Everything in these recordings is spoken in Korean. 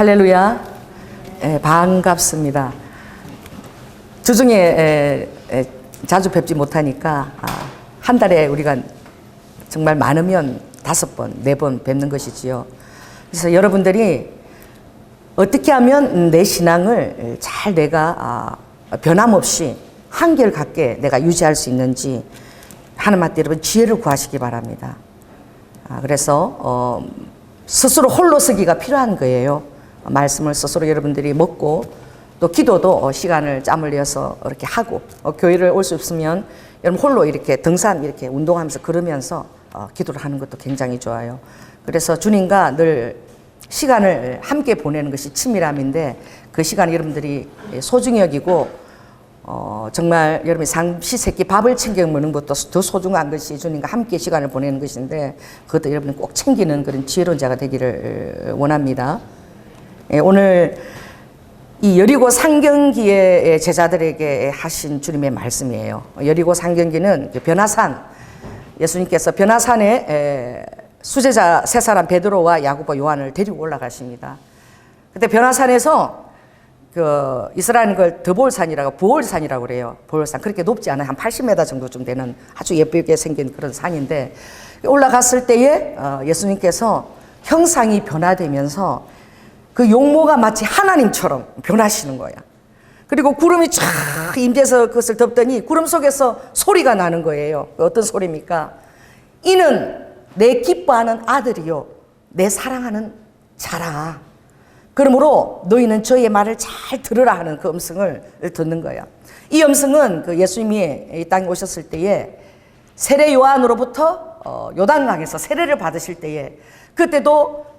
할렐루야. 반갑습니다. 주중에 자주 뵙지 못하니까 한 달에 우리가 정말 많으면 5번, 4번 뵙는 것이지요. 그래서 여러분들이 어떻게 하면 내 신앙을 잘 내가 변함없이 한결같게 내가 유지할 수 있는지 하나님한테 여러분 지혜를 구하시기 바랍니다. 그래서 스스로 홀로 서기가 필요한 거예요. 말씀을 스스로 여러분들이 먹고 또 기도도 시간을 짬을 내서 이렇게 하고 교회를 올 수 없으면 여러분 홀로 이렇게 등산 이렇게 운동하면서 걸으면서 기도를 하는 것도 굉장히 좋아요. 그래서 주님과 늘 시간을 함께 보내는 것이 친밀함인데 그 시간을 여러분들이 소중히 여기고 정말 여러분이 삼시세끼 밥을 챙겨 먹는 것도 더 소중한 것이 주님과 함께 시간을 보내는 것인데 그것도 여러분이 꼭 챙기는 그런 지혜로운 자가 되기를 원합니다. 오늘 이 여리고 상경기의 제자들에게 하신 주님의 말씀이에요. 여리고 상경기는 변화산, 예수님께서 변화산에 수제자 세 사람 베드로와 야고보 요한을 데리고 올라가십니다. 그때 변화산에서 그 이스라엘 걸 드볼산이라고 부올산이라고 그래요. 부올산 그렇게 높지 않아요. 한 80m 정도쯤 되는 아주 예쁘게 생긴 그런 산인데 올라갔을 때에 예수님께서 형상이 변화되면서 그 용모가 마치 하나님처럼 변하시는 거야. 그리고 구름이 쫙 임재해서 그것을 덮더니 구름 속에서 소리가 나는 거예요. 어떤 소리입니까? 이는 내 기뻐하는 아들이요 내 사랑하는 자라. 그러므로 너희는 저의 말을 잘 들으라 하는 그 음성을 듣는 거야. 이 음성은 그 예수님이 이 땅에 오셨을 때에 세례 요한으로부터 요단강에서 세례를 받으실 때에 그때도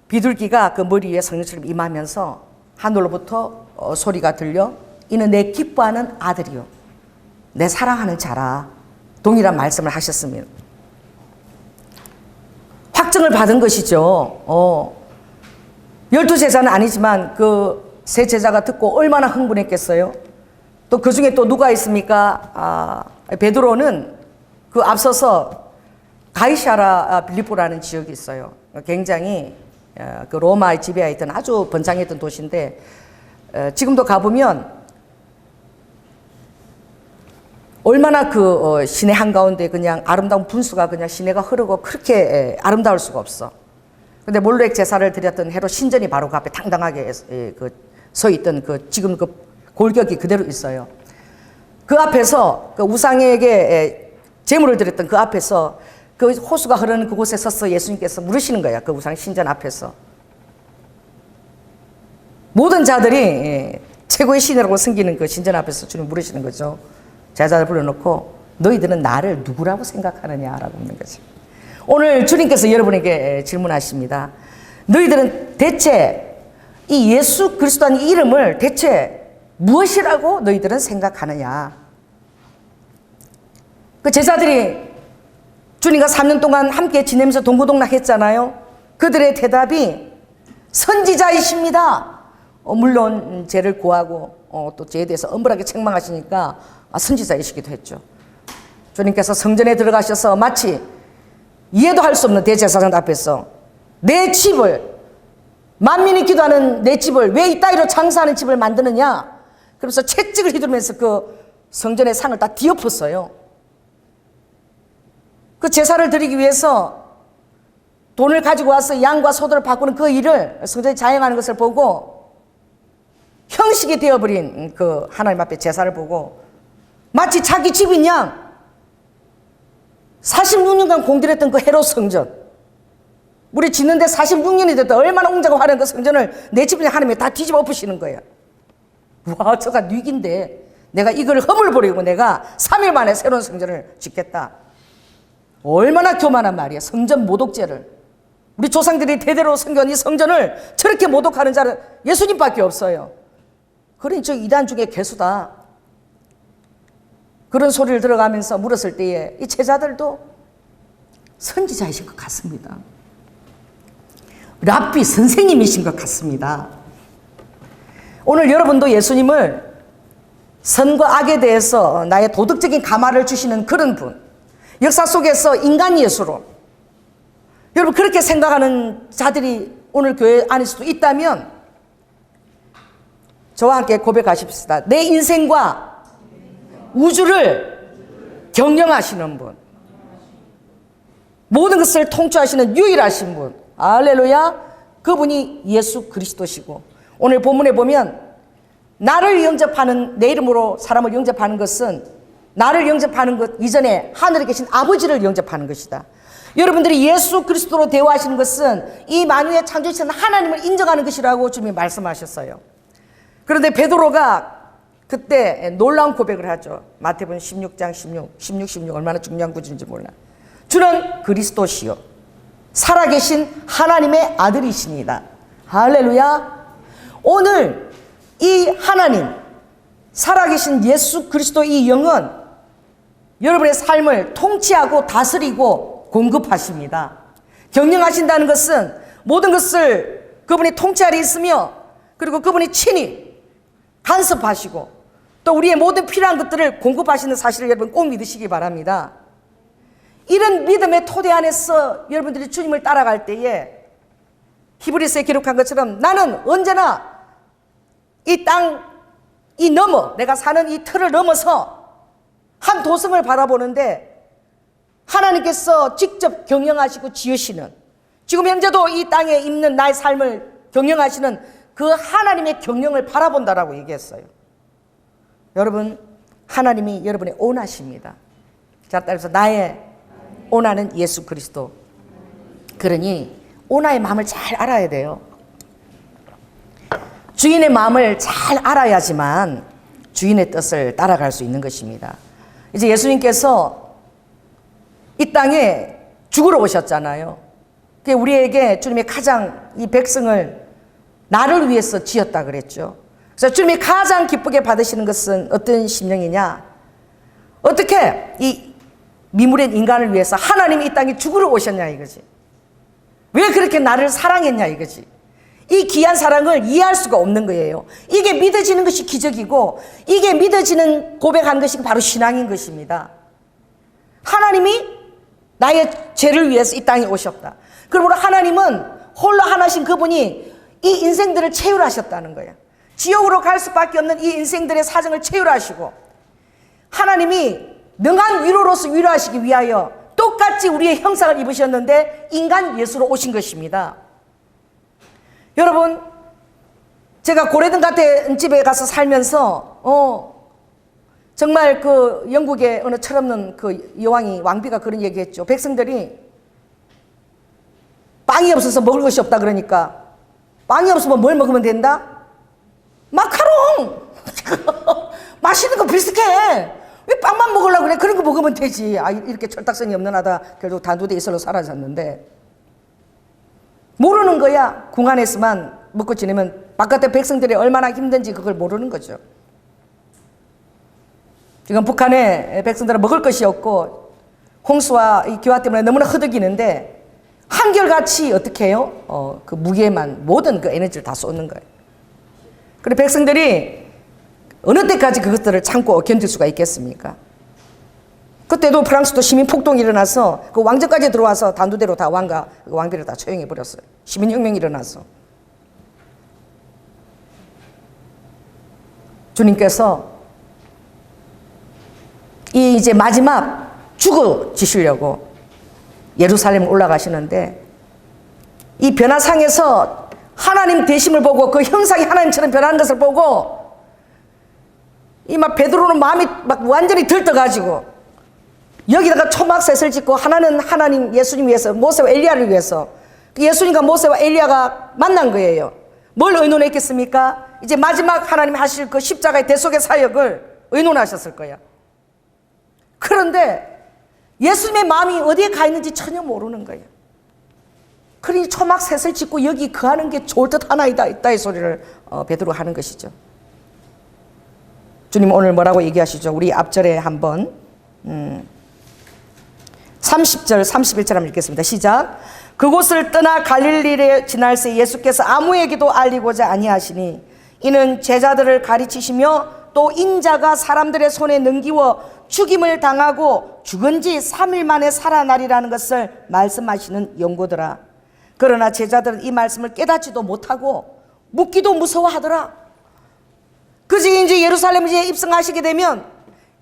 비둘기가 그 머리 위에 성령처럼 임하면서 하늘로부터 소리가 들려 이는 내 기뻐하는 아들이요 내 사랑하는 자라. 동일한 말씀을 하셨습니다. 확증을 받은 것이죠. 12제자는 아니지만 그 세 제자가 듣고 얼마나 흥분했겠어요. 또 그 중에 또 누가 있습니까? 베드로는 그 앞서서 가이사라 빌립보라는 지역이 있어요. 굉장히 그 로마의 지배하에 있던 아주 번창했던 도시인데 지금도 가보면 얼마나 그 시내 한가운데 그냥 아름다운 분수가 그냥 시내가 흐르고 그렇게 아름다울 수가 없어. 근데 몰렉 제사를 드렸던 헤롯 신전이 바로 그 앞에 당당하게 서 있던 그 지금 그 골격이 그대로 있어요. 그 앞에서 그 우상에게 제물을 드렸던 그 앞에서 그 호수가 흐르는 그곳에 서서 예수님께서 물으시는 거야. 그 우상 신전 앞에서. 모든 자들이 최고의 신이라고 섬기는 그 신전 앞에서 주님 물으시는 거죠. 제자들 불러놓고 너희들은 나를 누구라고 생각하느냐라고 묻는 거지. 오늘 주님께서 여러분에게 질문하십니다. 너희들은 대체 이 예수 그리스도라는 이름을 대체 무엇이라고 너희들은 생각하느냐. 그 제자들이 주님과 3년 동안 함께 지내면서 동고동락했잖아요. 그들의 대답이 선지자이십니다. 물론 죄를 고하고 또 죄에 대해서 엄벌하게 책망하시니까 선지자이시기도 했죠. 주님께서 성전에 들어가셔서 마치 이해도 할 수 없는 대제사장 앞에서 내 집을 만민이 기도하는 내 집을 왜 이따위로 장사하는 집을 만드느냐. 그러면서 채찍을 휘두르면서 그 성전의 상을 다 뒤엎었어요. 그 제사를 드리기 위해서 돈을 가지고 와서 양과 소들을 바꾸는 그 일을 성전에 자행하는 것을 보고 형식이 되어버린 그 하나님 앞에 제사를 보고 마치 자기 집인 양 46년간 공들였던 그 헤롯 성전, 우리 짓는데 46년이 됐다. 얼마나 웅장하고 화려한 그 성전을 내 집인 하나님이 다 뒤집어 엎으시는 거야. 와, 저가 뉘긴데 내가 이걸 허물버리고 내가 3일 만에 새로운 성전을 짓겠다. 얼마나 교만한 말이야. 성전 모독죄를. 우리 조상들이 대대로 섬겨온 이 성전을 저렇게 모독하는 자는 예수님밖에 없어요. 그러니 저 이단 중에 괴수다. 그런 소리를 들어가면서 물었을 때에 이 제자들도 선지자이신 것 같습니다. 랍비 선생님이신 것 같습니다. 오늘 여러분도 예수님을 선과 악에 대해서 나의 도덕적인 감화를 주시는 그런 분, 역사 속에서 인간 예수로 여러분 그렇게 생각하는 자들이 오늘 교회 안에서도 있다면 저와 함께 고백하십시다. 내 인생과 우주를 경영하시는 분, 모든 것을 통치하시는 유일하신 분, 할렐루야. 그분이 예수 그리스도시고, 오늘 본문에 보면 나를 영접하는, 내 이름으로 사람을 영접하는 것은 나를 영접하는 것 이전에 하늘에 계신 아버지를 영접하는 것이다. 여러분들이 예수 그리스도로 대화하시는 것은 이 만유의 창조주신 하나님을 인정하는 것이라고 주님이 말씀하셨어요. 그런데 베드로가 그때 놀라운 고백을 하죠. 마태복음 16장 16 얼마나 중요한 구절인지 몰라. 주는 그리스도시요 살아계신 하나님의 아들이시니다. 할렐루야. 오늘 이 하나님, 살아계신 예수 그리스도 이 영은 여러분의 삶을 통치하고 다스리고 공급하십니다. 경영하신다는 것은 모든 것을 그분이 통치 아래 있으며, 그리고 그분이 친히 간섭하시고 또 우리의 모든 필요한 것들을 공급하시는 사실을 여러분 꼭 믿으시기 바랍니다. 이런 믿음의 토대 안에서 여러분들이 주님을 따라갈 때에 히브리서에 기록한 것처럼 나는 언제나 이 땅, 이 너머, 내가 사는 이 틀을 넘어서 한 도성을 바라보는데 하나님께서 직접 경영하시고 지으시는, 지금 현재도 이 땅에 있는 나의 삶을 경영하시는 그 하나님의 경영을 바라본다라고 얘기했어요. 여러분, 하나님이 여러분의 오나십니다. 자, 따라서 나의 오나는 예수 그리스도. 그러니 오나의 마음을 잘 알아야 돼요. 주인의 마음을 잘 알아야지만 주인의 뜻을 따라갈 수 있는 것입니다. 이제 예수님께서 이 땅에 죽으러 오셨잖아요. 그게 우리에게 주님의 가장 이 백성을 나를 위해서 지었다 그랬죠. 그래서 주님이 가장 기쁘게 받으시는 것은 어떤 심령이냐? 어떻게 이 미물인 인간을 위해서 하나님이 이 땅에 죽으러 오셨냐 이거지. 왜 그렇게 나를 사랑했냐 이거지. 이 귀한 사랑을 이해할 수가 없는 거예요. 이게 믿어지는 것이 기적이고, 이게 믿어지는 고백하는 것이 바로 신앙인 것입니다. 하나님이 나의 죄를 위해서 이 땅에 오셨다. 그러므로 하나님은 홀로 하나신 그분이 이 인생들을 채울하셨다는 거예요. 지옥으로 갈 수밖에 없는 이 인생들의 사정을 채울하시고, 하나님이 능한 위로로서 위로하시기 위하여 똑같이 우리의 형상을 입으셨는데 인간 예수로 오신 것입니다. 여러분, 제가 고레든 같은 집에 가서 살면서 정말 그 영국의 어느 철없는 그 여왕이, 왕비가 그런 얘기했죠. 백성들이 빵이 없어서 먹을 것이 없다 그러니까 빵이 없으면 뭘 먹으면 된다? 마카롱! 맛있는 거 비슷해. 왜 빵만 먹으려고 그래? 그런 거 먹으면 되지. 아, 이렇게 철딱선이 없는 하다 결국 단두대 이슬로 사라졌는데, 모르는 거야. 궁 안에서만 먹고 지내면 바깥의 백성들이 얼마나 힘든지 그걸 모르는 거죠. 지금 북한의 백성들은 먹을 것이 없고 홍수와 이 기화 때문에 너무나 허덕이는데 한결같이 어떻게 해요? 그 무게만, 모든 그 에너지를 다 쏟는 거예요. 그리고 백성들이 어느 때까지 그것들을 참고 견딜 수가 있겠습니까? 그때도 프랑스도 시민 폭동이 일어나서 그 왕정까지 들어와서 단두대로 다 왕과 그 왕비를 다 처형해 버렸어요. 시민혁명이 일어나서. 주님께서 이 이제 마지막 죽어지시려고 예루살렘 올라가시는데, 이 변화상에서 하나님 되심을 보고 그 형상이 하나님처럼 변하는 것을 보고 이 막 베드로는 마음이 막 완전히 들떠가지고 여기다가 초막셋을 짓고, 하나는 하나님 예수님 위해서, 모세와 엘리야를 위해서, 예수님과 모세와 엘리야가 만난 거예요. 뭘 의논했겠습니까? 이제 마지막 하나님 하실 그 십자가의 대속의 사역을 의논하셨을 거야. 그런데 예수님의 마음이 어디에 가 있는지 전혀 모르는 거예요. 그러니 초막셋을 짓고 여기 거하는 게 좋을 듯 하나이다, 있다의 소리를 베드로가 하는 것이죠. 주님 오늘 뭐라고 얘기하시죠? 우리 앞절에 한번 30절 31절 한번 읽겠습니다. 시작. 그곳을 떠나 갈릴리에 지날 새 예수께서 아무에게도 알리고자 아니하시니 이는 제자들을 가르치시며 또 인자가 사람들의 손에 넘기워 죽임을 당하고 죽은 지 3일 만에 살아나리라는 것을 말씀하시는 연고더라. 그러나 제자들은 이 말씀을 깨닫지도 못하고 묻기도 무서워하더라. 그지 이제 예루살렘 이제 입성하시게 되면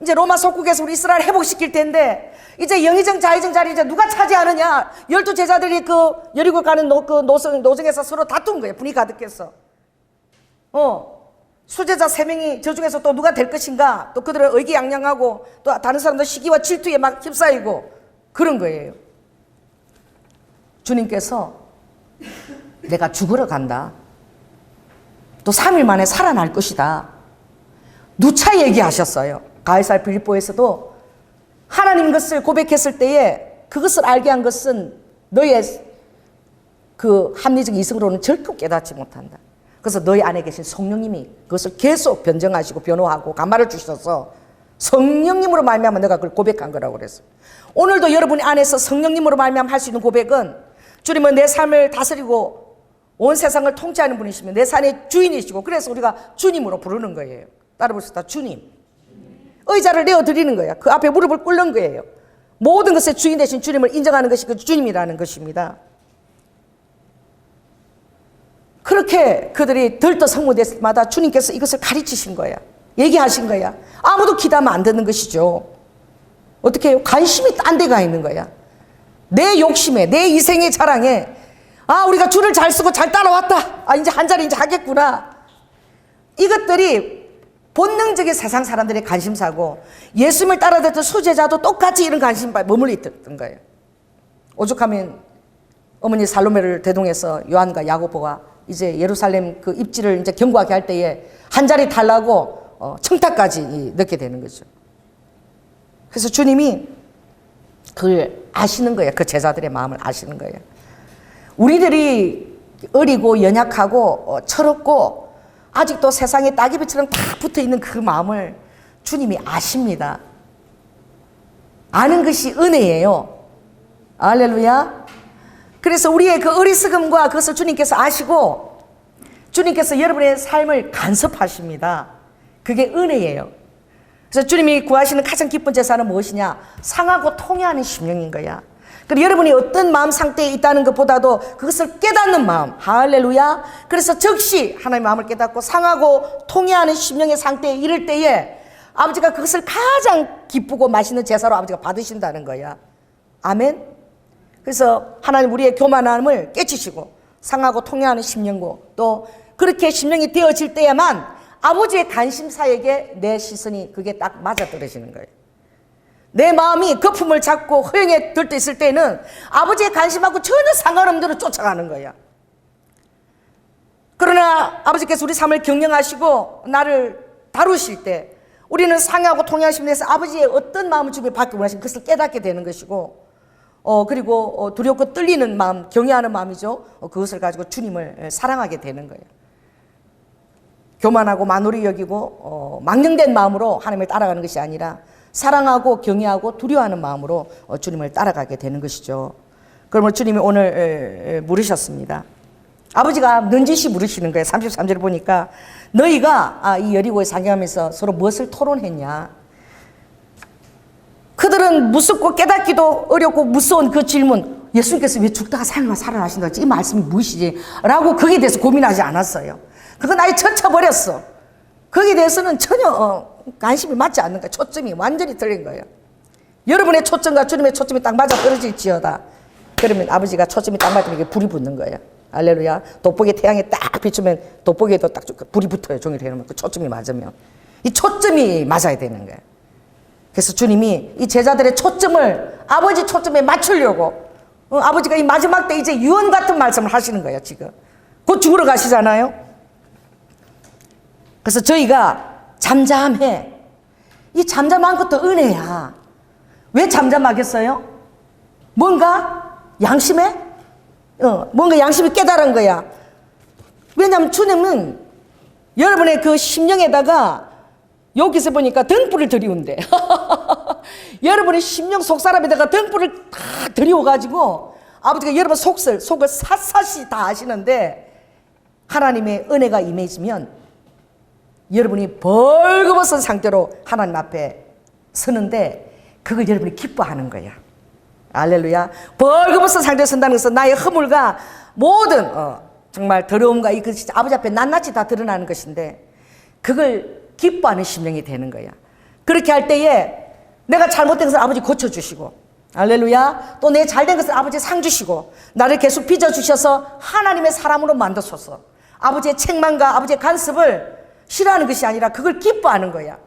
이제 로마 속국에서 우리 이스라엘 회복시킬 텐데 이제 영의정 자의정 자리 이제 누가 차지하느냐. 12 제자들이 그 여리고 가는 그 노정에서 서로 다툰 거예요. 분이 가득해서. 수제자 3명이 저 중에서 또 누가 될 것인가. 또 그들은 의기양양하고 또 다른 사람들 시기와 질투에 막 휩싸이고 그런 거예요. 주님께서 내가 죽으러 간다. 또 3일 만에 살아날 것이다. 누차 얘기하셨어요. 가이사랴 빌립보에서도 하나님 것을 고백했을 때에 그것을 알게 한 것은 너의 그 합리적 이성으로는 절대 깨닫지 못한다. 그래서 너희 안에 계신 성령님이 그것을 계속 변정하시고 변호하고 감화를 주셔서 성령님으로 말미암아 내가 그걸 고백한 거라고 그랬어요. 오늘도 여러분이 안에서 성령님으로 말미암아 할 수 있는 고백은 주님은 내 삶을 다스리고 온 세상을 통치하는 분이시며 내 삶의 주인이시고 그래서 우리가 주님으로 부르는 거예요. 따라 부르시다. 주님. 의자를 내어드리는 거야. 그 앞에 무릎을 꿇는 거예요. 모든 것의 주인 되신 주님을 인정하는 것이 그 주님이라는 것입니다. 그렇게 그들이 들떠 성모됐을 때마다 주님께서 이것을 가르치신 거야. 얘기하신 거야. 아무도 기도하면 안 되는 것이죠. 어떻게 해요? 관심이 딴 데가 있는 거야. 내 욕심에, 내 이생의 자랑에, 아, 우리가 줄을 잘 쓰고 잘 따라왔다. 아, 이제 한 자리 이제 하겠구나. 이것들이 본능적인 세상 사람들의 관심사고 예수님을 따라듣던 수제자도 똑같이 이런 관심에 머물러 있던 거예요. 오죽하면 어머니 살로메를 대동해서 요한과 야고보가 이제 예루살렘 그 입지를 이제 경고하게 할 때에 한 자리 달라고 청탁까지 넣게 되는 거죠. 그래서 주님이 그걸 아시는 거예요. 그 제자들의 마음을 아시는 거예요. 우리들이 어리고 연약하고 철없고 아직도 세상에 따개비처럼 다 붙어있는 그 마음을 주님이 아십니다. 아는 것이 은혜예요. 할렐루야. 그래서 우리의 그 어리석음과 그것을 주님께서 아시고 주님께서 여러분의 삶을 간섭하십니다. 그게 은혜예요. 그래서 주님이 구하시는 가장 기쁜 제사는 무엇이냐? 상하고 통회하는 심령인 거야. 그리고 여러분이 어떤 마음 상태에 있다는 것보다도 그것을 깨닫는 마음. 할렐루야. 그래서 즉시 하나님의 마음을 깨닫고 상하고 통회하는 심령의 상태에 이를 때에 아버지가 그것을 가장 기쁘고 맛있는 제사로 아버지가 받으신다는 거야. 아멘. 그래서 하나님 우리의 교만함을 깨치시고 상하고 통회하는 심령고 또 그렇게 심령이 되어질 때에만 아버지의 관심사에게 내 시선이 그게 딱 맞아 떨어지는 거예요. 내 마음이 거품을 잡고 허영에 들떠 있을 때는 아버지의 관심하고 전혀 상관없는 대로 쫓아가는 거야. 그러나 아버지께서 우리 삶을 경영하시고 나를 다루실 때 우리는 상하고 통회하시는 데서 아버지의 어떤 마음을 주님이 받기 원하시면 그것을 깨닫게 되는 것이고 그리고 두렵고 떨리는 마음, 경외하는 마음이죠. 그것을 가지고 주님을 사랑하게 되는 거예요. 교만하고 만홀히 여기고 망령된 마음으로 하나님을 따라가는 것이 아니라 사랑하고 경외하고 두려워하는 마음으로 주님을 따라가게 되는 것이죠. 그러면 주님이 오늘 물으셨습니다. 아버지가 넌지시 물으시는 거예요. 33절을 보니까 너희가 이 여리고에 상경하면서 서로 무엇을 토론했냐. 그들은 무섭고 깨닫기도 어렵고 무서운 그 질문, 예수님께서 왜 죽다가 살아나신다 이 말씀이 무엇이지? 라고 거기에 대해서 고민하지 않았어요. 그건 아예 쳐버렸어. 거기에 대해서는 전혀 관심이 맞지 않는 거야. 초점이 완전히 틀린 거예요. 여러분의 초점과 주님의 초점이 딱 맞아 떨어질지어다. 그러면 아버지가 초점이 딱 맞으면 이게 불이 붙는 거예요. 할렐루야. 돋보기 태양에 딱 비추면 돋보기에도 딱 불이 붙어요. 종이를 해놓으면 그 초점이 맞으면. 이 초점이 맞아야 되는 거예요. 그래서 주님이 이 제자들의 초점을 아버지 초점에 맞추려고 아버지가 이 마지막 때 이제 유언 같은 말씀을 하시는 거예요. 지금 곧 죽으러 가시잖아요. 그래서 저희가 잠잠해. 이 잠잠한 것도 은혜야. 왜 잠잠하겠어요? 뭔가 양심에? 뭔가 양심이 깨달은 거야. 왜냐하면 주님은 여러분의 그 심령에다가 여기서 보니까 등불을 들이운대. 여러분의 심령 속사람에다가 등불을 다 들이워가지고 아버지가 여러분 속을 샅샅이 다 아시는데 하나님의 은혜가 임해지면 여러분이 벌거벗은 상태로 하나님 앞에 서는데 그걸 여러분이 기뻐하는 거야. 할렐루야. 벌거벗은 상태로 선다는 것은 나의 허물과 모든 정말 더러움과 이것이 아버지 앞에 낱낱이 다 드러나는 것인데 그걸 기뻐하는 심령이 되는 거야. 그렇게 할 때에 내가 잘못된 것을 아버지 고쳐주시고, 할렐루야, 또 내 잘된 것을 아버지 상 주시고, 나를 계속 빚어주셔서 하나님의 사람으로 만드소서. 아버지의 책망과 아버지의 간섭을 싫어하는 것이 아니라 그걸 기뻐하는 거야.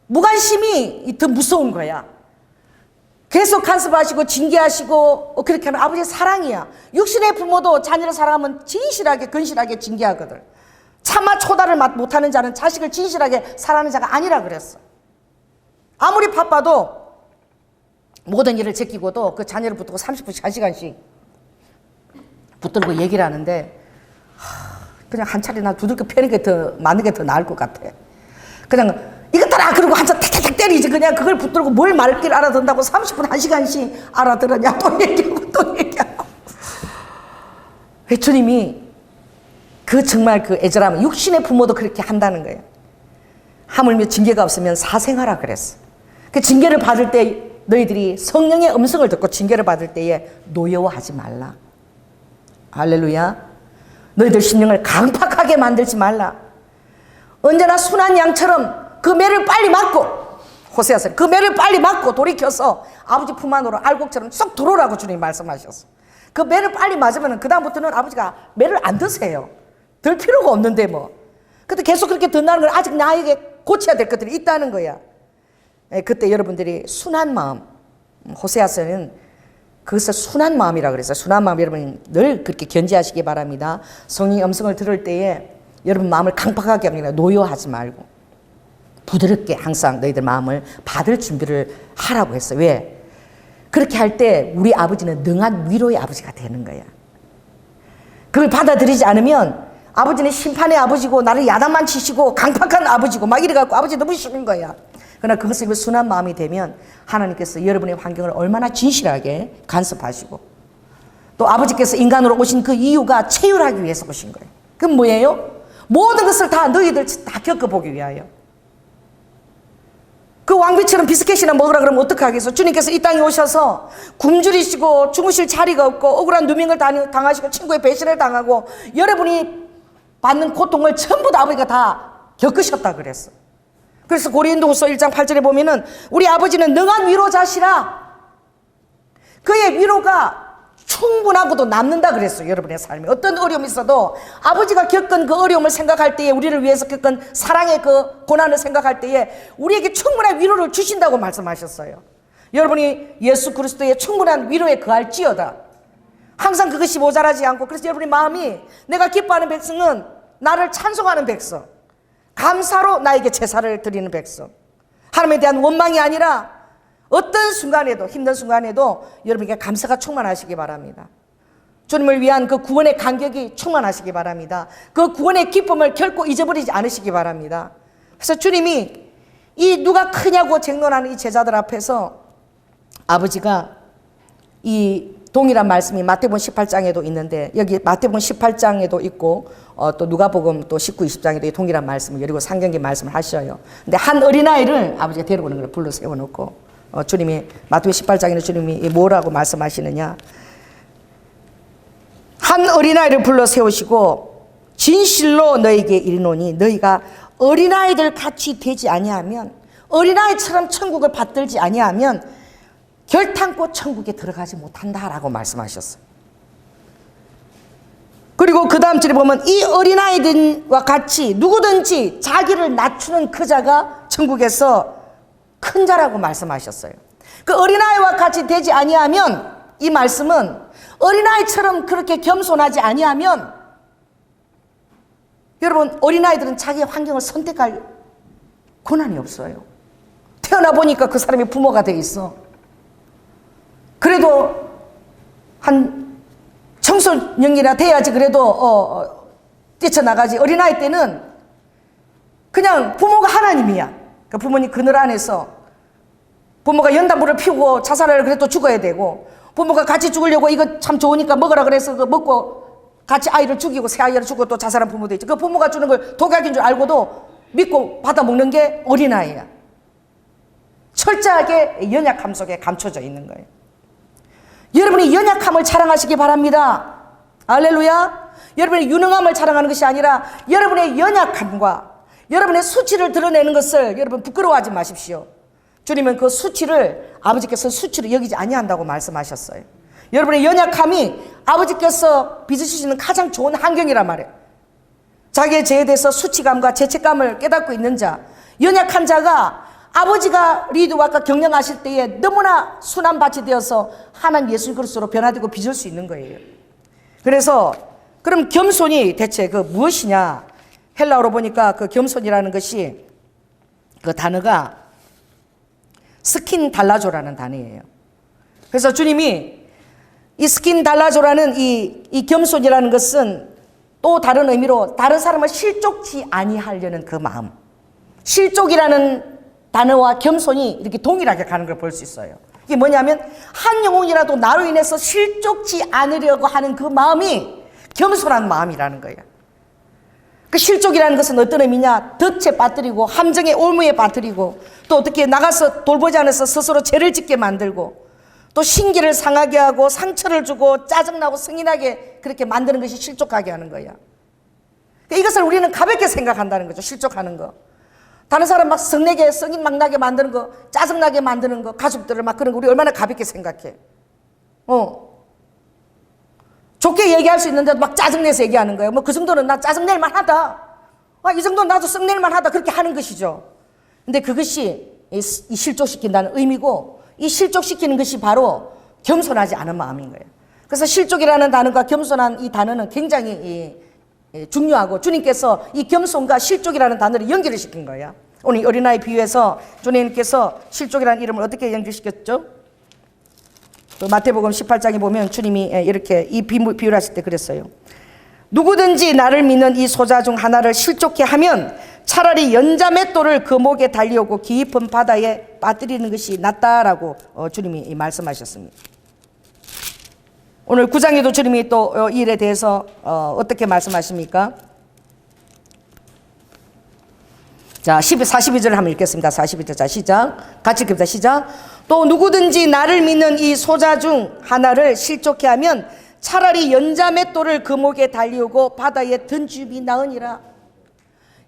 무관심이 더 무서운 거야. 계속 간섭하시고 징계하시고 그렇게 하면 아버지의 사랑이야. 육신의 부모도 자녀를 사랑하면 진실하게 근실하게 징계하거든. 차마 초달을 못하는 자는 자식을 진실하게 사랑하는 자가 아니라 그랬어. 아무리 바빠도 모든 일을 제끼고도 그 자녀를 붙들고 30분씩 1시간씩 붙들고 얘기를 하는데 그냥 한 차례나 두들겨 패는 게 더 맞는 게 더 나을 것 같아. 그냥 이것들아 그러고 한참 탁탁탁 때리지. 그냥 그걸 붙들고 뭘 말길 알아듣는다고 30분 1시간씩 알아들었냐. 또 얘기하고 또 얘기하고. 주님이 그 정말 그 애절함, 육신의 부모도 그렇게 한다는 거예요. 하물며 징계가 없으면 사생하라 그랬어. 그 징계를 받을 때 너희들이 성령의 음성을 듣고 징계를 받을 때에 노여워하지 말라. 할렐루야. 너희들 심령을 강팍하게 만들지 말라. 언제나 순한 양처럼 그 매를 빨리 맞고, 호세아서 그 매를 빨리 맞고 돌이켜서 아버지 품 안으로 알곡처럼 쏙 들어오라고 주님이 말씀하셨어. 그 매를 빨리 맞으면 그 다음부터는 아버지가 매를 안 드세요. 들 필요가 없는데 뭐. 근데 계속 그렇게 든다는 건 아직 나에게 고쳐야 될 것들이 있다는 거야. 그때 여러분들이 순한 마음, 호세아서는 그것을 순한 마음이라고 그랬어요. 순한 마음 여러분 늘 그렇게 견지하시기 바랍니다. 성령의 음성을 들을 때에 여러분 마음을 강팍하게 합니다. 노여하지 말고 부드럽게 항상 너희들 마음을 받을 준비를 하라고 했어요. 왜? 그렇게 할 때 우리 아버지는 능한 위로의 아버지가 되는 거야. 그걸 받아들이지 않으면 아버지는 심판의 아버지고 나를 야단만 치시고 강팍한 아버지고 막 이래갖고 아버지 너무 싫은 거야. 그러나 그것을 순한 마음이 되면 하나님께서 여러분의 환경을 얼마나 진실하게 간섭하시고, 또 아버지께서 인간으로 오신 그 이유가 체휼하기 위해서 오신 거예요. 그건 뭐예요? 모든 것을 다 너희들 다 겪어보기 위하여. 그 왕비처럼 비스켓이나 먹으라 그러면 어떡하겠어? 주님께서 이 땅에 오셔서 굶주리시고 주무실 자리가 없고 억울한 누명을 당하시고 친구의 배신을 당하고 여러분이 받는 고통을 전부 다 아버지가 다 겪으셨다 그랬어. 그래서 고린도후서 1장 8절에 보면은 우리 아버지는 능한 위로자시라. 그의 위로가 충분하고도 남는다 그랬어요. 여러분의 삶에 어떤 어려움이 있어도 아버지가 겪은 그 어려움을 생각할 때에, 우리를 위해서 겪은 사랑의 그 고난을 생각할 때에 우리에게 충분한 위로를 주신다고 말씀하셨어요. 여러분이 예수 그리스도의 충분한 위로에 거할지어다. 항상 그것이 모자라지 않고, 그래서 여러분의 마음이 내가 기뻐하는 백성은 나를 찬송하는 백성, 감사로 나에게 제사를 드리는 백성, 하나님에 대한 원망이 아니라 어떤 순간에도, 힘든 순간에도 여러분에게 감사가 충만하시기 바랍니다. 주님을 위한 그 구원의 감격이 충만하시기 바랍니다. 그 구원의 기쁨을 결코 잊어버리지 않으시기 바랍니다. 그래서 주님이 이 누가 크냐고 쟁론하는 이 제자들 앞에서 아버지가 이 동일한 말씀이 마태복음 18장에도 있는데, 여기 마태복음 18장에도 있고 또 누가복음 또 19, 20장에도 이 동일한 말씀을, 그리고 상경기 말씀을 하셔요. 근데 한 어린아이를 아버지가 데려오는 걸 불러 세워놓고 주님이 마태복음 18장에는 주님이 뭐라고 말씀하시느냐, 한 어린아이를 불러 세우시고 진실로 너에게 이르노니 너희가 어린아이들 같이 되지 아니하면, 어린아이처럼 천국을 받들지 아니하면 결탄코 천국에 들어가지 못한다라고 말씀하셨어요. 그리고 그 다음 절에 보면 이 어린아이들과 같이 누구든지 자기를 낮추는 그 자가 천국에서 큰 자라고 말씀하셨어요. 그 어린아이와 같이 되지 아니하면, 이 말씀은 어린아이처럼 그렇게 겸손하지 아니하면, 여러분 어린아이들은 자기의 환경을 선택할 권한이 없어요. 태어나 보니까 그 사람이 부모가 돼 있어. 그래도 한 청소년이나 돼야지 그래도 뛰쳐나가지. 어린아이 때는 그냥 부모가 하나님이야. 그 부모님 그늘 안에서 부모가 연단불을 피우고 자살을 그래도 죽어야 되고, 부모가 같이 죽으려고 이거 참 좋으니까 먹으라 그래서 그 먹고 같이 아이를 죽이고 새 아이를 죽고 또 자살한 부모도 있죠. 그 부모가 주는 걸 독약인 줄 알고도 믿고 받아 먹는 게 어린아이야. 철저하게 연약함 속에 감춰져 있는 거예요. 여러분이 연약함을 자랑하시기 바랍니다. 할렐루야. 여러분의 유능함을 자랑하는 것이 아니라 여러분의 연약함과 여러분의 수치를 드러내는 것을 여러분 부끄러워하지 마십시오. 주님은 그 수치를 아버지께서 수치로 여기지 아니한다고 말씀하셨어요. 여러분의 연약함이 아버지께서 빚으시는 가장 좋은 환경이란 말이에요. 자기의 죄에 대해서 수치감과 죄책감을 깨닫고 있는 자, 연약한 자가 아버지가 리드와 아까 경영하실 때에 너무나 순한 밭이 되어서 하나님 예수 그리스도로 변화되고 빚을 수 있는 거예요. 그래서 그럼 겸손이 대체 그 무엇이냐? 헬라어로 보니까 그 겸손이라는 것이 그 단어가 스킨 달라조라는 단어예요. 그래서 주님이 이 스킨 달라조라는 이 겸손이라는 것은 또 다른 의미로 다른 사람을 실족지 아니하려는 그 마음. 실족이라는 단어와 겸손이 이렇게 동일하게 가는 걸 볼 수 있어요. 이게 뭐냐면 한 영혼이라도 나로 인해서 실족지 않으려고 하는 그 마음이 겸손한 마음이라는 거예요. 그 실족이라는 것은 어떤 의미냐? 덫에 빠뜨리고 함정의 올무에 빠뜨리고 또 어떻게 나가서 돌보지 않아서 스스로 죄를 짓게 만들고 또 신기를 상하게 하고 상처를 주고 짜증나고 승인하게 그렇게 만드는 것이 실족하게 하는 거야. 이것을 우리는 가볍게 생각한다는 거죠. 실족하는 거. 다른 사람 막 성내게 성인 막 나게 만드는 거, 짜증나게 만드는 거, 가족들을 막 그런 거 우리 얼마나 가볍게 생각해. 좋게 얘기할 수 있는데도 막 짜증내서 얘기하는 거예요. 뭐 그 정도는 나 짜증낼 만하다. 이 정도는 나도 썩낼 만하다. 그렇게 하는 것이죠. 근데 그것이 이 실족시킨다는 의미고 이 실족시키는 것이 바로 겸손하지 않은 마음인 거예요. 그래서 실족이라는 단어가 겸손한 이 단어는 굉장히 중요하고 주님께서 이 겸손과 실족이라는 단어를 연결을 시킨 거예요. 오늘 어린아이 비유에서 주님께서 실족이라는 이름을 어떻게 연결시켰죠? 그 마태복음 18장에 보면 주님이 이렇게 이 비유를 하실 때 그랬어요. 누구든지 나를 믿는 이 소자 중 하나를 실족케 하면 차라리 연자 맷돌을 그 목에 달려오고 깊은 바다에 빠뜨리는 것이 낫다라고 주님이 말씀하셨습니다. 오늘 9장에도 주님이 또 이 일에 대해서 어떻게 말씀하십니까? 자, 42절 한번 읽겠습니다. 42절. 자, 시작. 같이 읽습니다. 시작. 또 누구든지 나를 믿는 이 소자 중 하나를 실족케 하면 차라리 연자 맷돌을 그 목에 달리우고 바다에 던짐이 나으니라.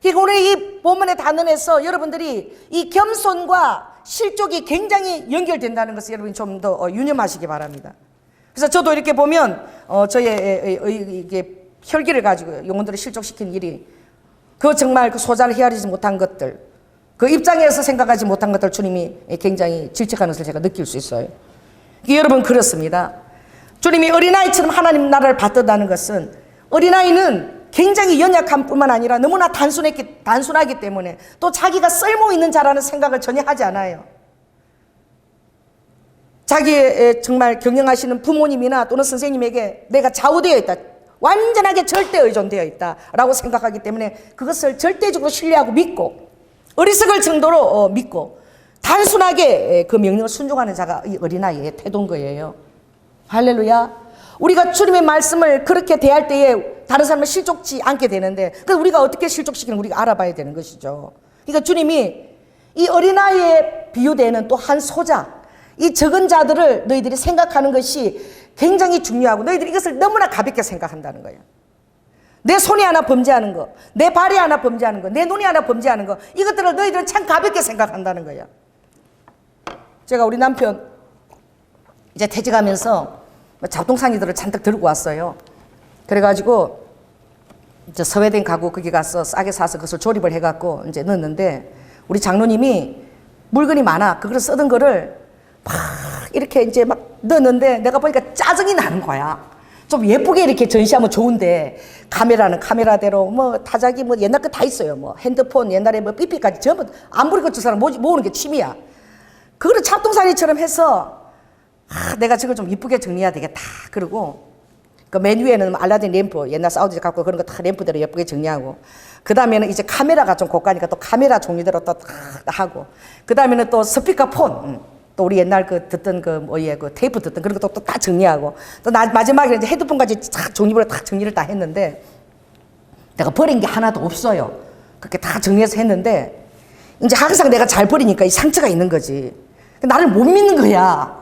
그러니까 오늘 이 본문의 단원에서 여러분들이 이 겸손과 실족이 굉장히 연결된다는 것을 여러분이 좀 더 유념하시기 바랍니다. 그래서 저도 이렇게 보면 저의 이게 혈기를 가지고 영혼들을 실족시킨 일이 그 정말 그 소자를 헤아리지 못한 것들, 그 입장에서 생각하지 못한 것들 주님이 굉장히 질책하는 것을 제가 느낄 수 있어요. 여러분 그렇습니다. 주님이 어린아이처럼 하나님 나라를 받든다는 것은 어린아이는 굉장히 연약함 뿐만 아니라 너무나 단순하기 때문에 또 자기가 쓸모있는 자라는 생각을 전혀 하지 않아요. 자기의 정말 경영하시는 부모님이나 또는 선생님에게 내가 좌우되어 있다, 완전하게 절대 의존되어 있다라고 생각하기 때문에 그것을 절대적으로 신뢰하고 믿고 어리석을 정도로 믿고 단순하게 그 명령을 순종하는 자가 이 어린아이의 태도인 거예요. 할렐루야. 우리가 주님의 말씀을 그렇게 대할 때에 다른 사람을 실족지 않게 되는데 그래서 우리가 어떻게 실족시키는 우리가 알아봐야 되는 것이죠. 그러니까 주님이 이 어린아이에 비유되는 또 한 소자, 이 적은 자들을 너희들이 생각하는 것이 굉장히 중요하고 너희들이 이것을 너무나 가볍게 생각한다는 거예요. 내 손이 하나 범죄하는 거, 내 발이 하나 범죄하는 거, 내 눈이 하나 범죄하는 거, 이것들을 너희들은 참 가볍게 생각한다는 거예요. 제가 우리 남편 이제 퇴직하면서 잡동사니들을 잔뜩 들고 왔어요. 그래가지고 이제 스웨덴 가고 거기 가서 싸게 사서 그것을 조립을 해갖고 이제 넣었는데 우리 장로님이 물건이 많아. 그걸 쓰던 거를 막 이렇게 이제 막 넣었는데 내가 보니까 짜증이 나는 거야. 좀 예쁘게 이렇게 전시하면 좋은데 카메라는 카메라대로 뭐 타자기 뭐 옛날 거 다 있어요. 뭐 핸드폰 옛날에 뭐 삐삐까지 전부 안 부리고 저 사람 모으는 게 취미야. 그거를 잡동사니처럼 해서 내가 저걸 좀 이쁘게 정리해야 되겠다. 그러고 그 맨 위에는 알라딘 램프 옛날 사우디에서 갖고 그런 거 다 램프대로 예쁘게 정리하고 그 다음에는 이제 카메라가 좀 고가니까 또 카메라 종류대로 또 하고 그 다음에는 또 스피커폰 또 우리 옛날 그 듣던 그 뭐예 그 테이프 듣던 그런 것도 또 다 정리하고 또 마지막에 이제 헤드폰까지 딱 종류별로 딱 정리를 다 했는데 내가 버린 게 하나도 없어요. 그렇게 다 정리해서 했는데 이제 항상 내가 잘 버리니까 이 상처가 있는 거지. 나를 못 믿는 거야.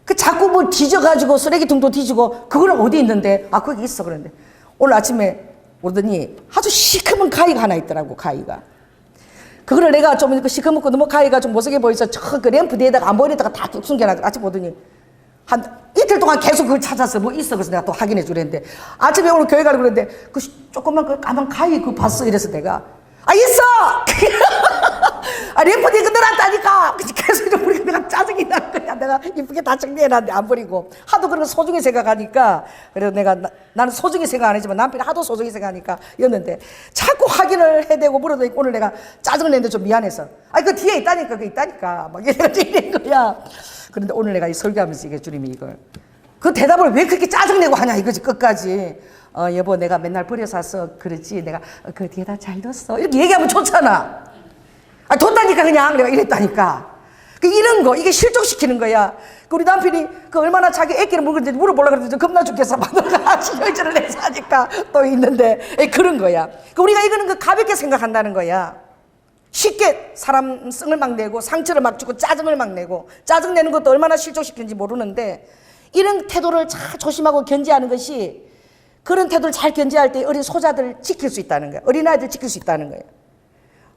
그 자꾸 뭐 뒤져가지고 쓰레기통도 뒤지고 그거는 어디 있는데 거기 있어 그런데 오늘 아침에 오더니 아주 시커먼 가위가 하나 있더라고, 가위가. 그거를 내가 좀 시커멓고 너무 가위가 좀 못쓰게 보여서 저 그 램프 뒤에다가 안 보이다가 다 뚝 숨겨놔. 아침 보더니 한 이틀 동안 계속 그걸 찾았어. 뭐 있어. 그래서 내가 또 확인해 주랬는데 아침에 오늘 교회 가려고 그랬는데 그 조그만 그 까만 가위 그거 봤어. 이래서 내가 있어! 램프 뒤에 넣어놨다니까! 계속 좀 우리가 내가 짜증이 나는 거야. 내가 이쁘게 다 정리해놨는데 안 버리고. 하도 그런 거 소중히 생각하니까. 그래서 내가 나는 소중히 생각 안 했지만 남편이 하도 소중히 생각하니까 였는데 자꾸 확인을 해대고 물어도 오늘 내가 짜증을 냈는데 좀 미안해서. 그 뒤에 있다니까, 그 있다니까. 막 이런 거야. 그런데 오늘 내가 이 설교하면서 이게 주님이 이걸. 그 대답을 왜 그렇게 짜증내고 하냐 이거지, 끝까지. 여보, 내가 맨날 버려서 왔어. 그렇지. 내가 그 뒤에다 잘 뒀어. 이렇게 얘기하면 좋잖아. 뒀다니까, 그냥. 내가 이랬다니까. 이런 거, 이게 실족시키는 거야. 우리 남편이 얼마나 자기 애끼를 물어보려고 그랬는데 겁나 죽겠어. 신경질을 내서 하니까 또 있는데. 그런 거야. 우리가 이거는 가볍게 생각한다는 거야. 쉽게 사람 성을 막 내고 상처를 막 주고 짜증을 막 내고 짜증 내는 것도 얼마나 실족시키는지 모르는데 이런 태도를 잘 조심하고 견제하는 것이 그런 태도를 잘 견제할 때 어린 소자들 지킬 수 있다는 거예요. 어린아이들 지킬 수 있다는 거예요.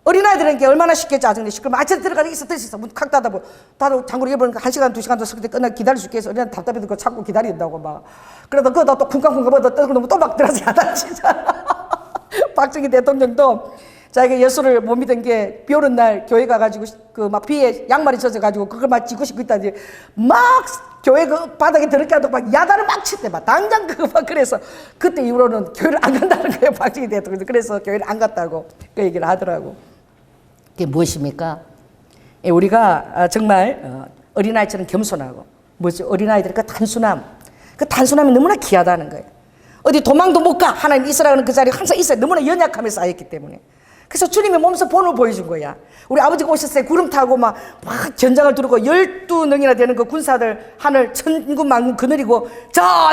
어린아이들은 얼마나 쉽게 짜증내. 시끄러워. 아침에 들어가서 있어. 문 칵 닫아보. 다들 장구를 열어보니까 1시간, 2시간 더 섞을 때 끝나 기다릴 수 있겠어. 어린아이들 답답해서 그거 참고 기다린다고 막. 그러다 그거 또 쿵쾅쿵쾅 또 떠들고 또 막 들어가서 야단치잖아. 박정희 대통령도 자기가 예수를 못 믿은 게 비 오는 날 교회 가가지고 막 비에 양말이 젖어가지고 그걸 막 쥐고 싶고 있다니 막 교회 그 바닥에 들어게 하고 막 야단을 막 칠 때 막 당장 그거 막 그래서 그때 이후로는 교회를 안 간다는 거예요. 박정희 대통령. 그래서 교회를 안 갔다고 그 얘기를 하더라고. 그게 무엇입니까? 우리가 정말 어린아이처럼 겸손하고 뭐지? 어린아이들의 그 단순함이 너무나 귀하다는 거예요. 어디 도망도 못 가. 하나님 있으라는 그 자리에 항상 있어요. 너무나 연약함에 쌓였기 때문에. 그래서 주님이 몸소 본을 보여준 거야. 우리 아버지가 오셨어요. 구름 타고 막 전장을 두르고 12능이나 되는 그 군사들 하늘 천군 만군 그늘이고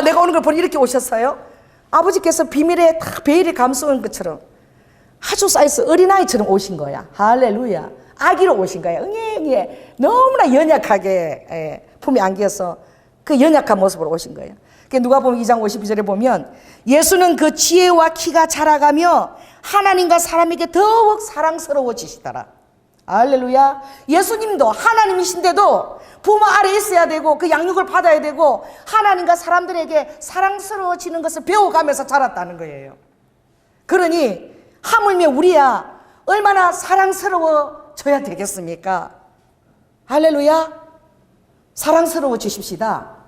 내가 오는 걸 보니 이렇게 오셨어요. 아버지께서 비밀에 다 베일이 감싸온 것처럼 아주 쌓여서 어린아이처럼 오신 거야. 할렐루야. 아기로 오신 거야. 응애응애 너무나 연약하게 품에 안겨서 그 연약한 모습으로 오신 거예요. 누가복음 2장 52절에 보면 예수는 그 지혜와 키가 자라가며 하나님과 사람에게 더욱 사랑스러워지시더라. 할렐루야. 예수님도 하나님이신데도 부모 아래 있어야 되고 그 양육을 받아야 되고 하나님과 사람들에게 사랑스러워지는 것을 배워가면서 자랐다는 거예요. 그러니 하물며 우리야 얼마나 사랑스러워져야 되겠습니까? 할렐루야. 사랑스러워지십시다.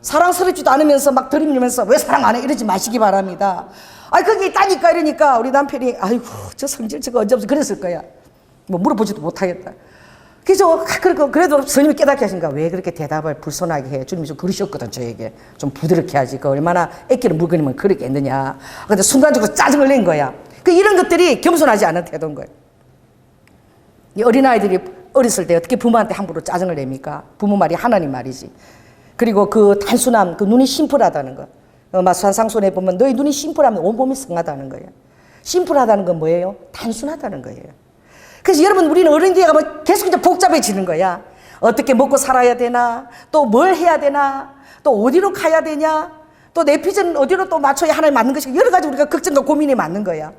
사랑스럽지도 않으면서 막 들이밀면서 왜 사랑 안 해? 이러지 마시기 바랍니다. 그게 있다니까 이러니까 우리 남편이 아이고 저 성질 저거 언제 없어 그랬을 거야. 뭐 물어보지도 못하겠다. 그래서 그래도 스님이 깨닫게 하신가 왜 그렇게 대답을 불손하게 해? 주님이 좀 그러셨거든 저에게. 좀 부드럽게 하지. 얼마나 애끼를 물건이면 그렇게 했느냐. 근데 순간적으로 짜증을 낸 거야. 이런 것들이 겸손하지 않은 태도인 거예요. 이 어린아이들이 어렸을 때 어떻게 부모한테 함부로 짜증을 냅니까? 부모 말이 하나님 말이지. 그리고 그 단순함, 그 눈이 심플하다는 거. 마수한상손에 보면 너희 눈이 심플하면 온몸이 성하다는 거예요. 심플하다는 건 뭐예요? 단순하다는 거예요. 그래서 여러분 우리는 어른들이 가면 계속 이제 복잡해지는 거야. 어떻게 먹고 살아야 되나? 또 뭘 해야 되나? 또 어디로 가야 되냐? 또 내 비전 어디로 또 맞춰야 하나님 맞는 것이 여러 가지 우리가 걱정과 고민이 많는 거야.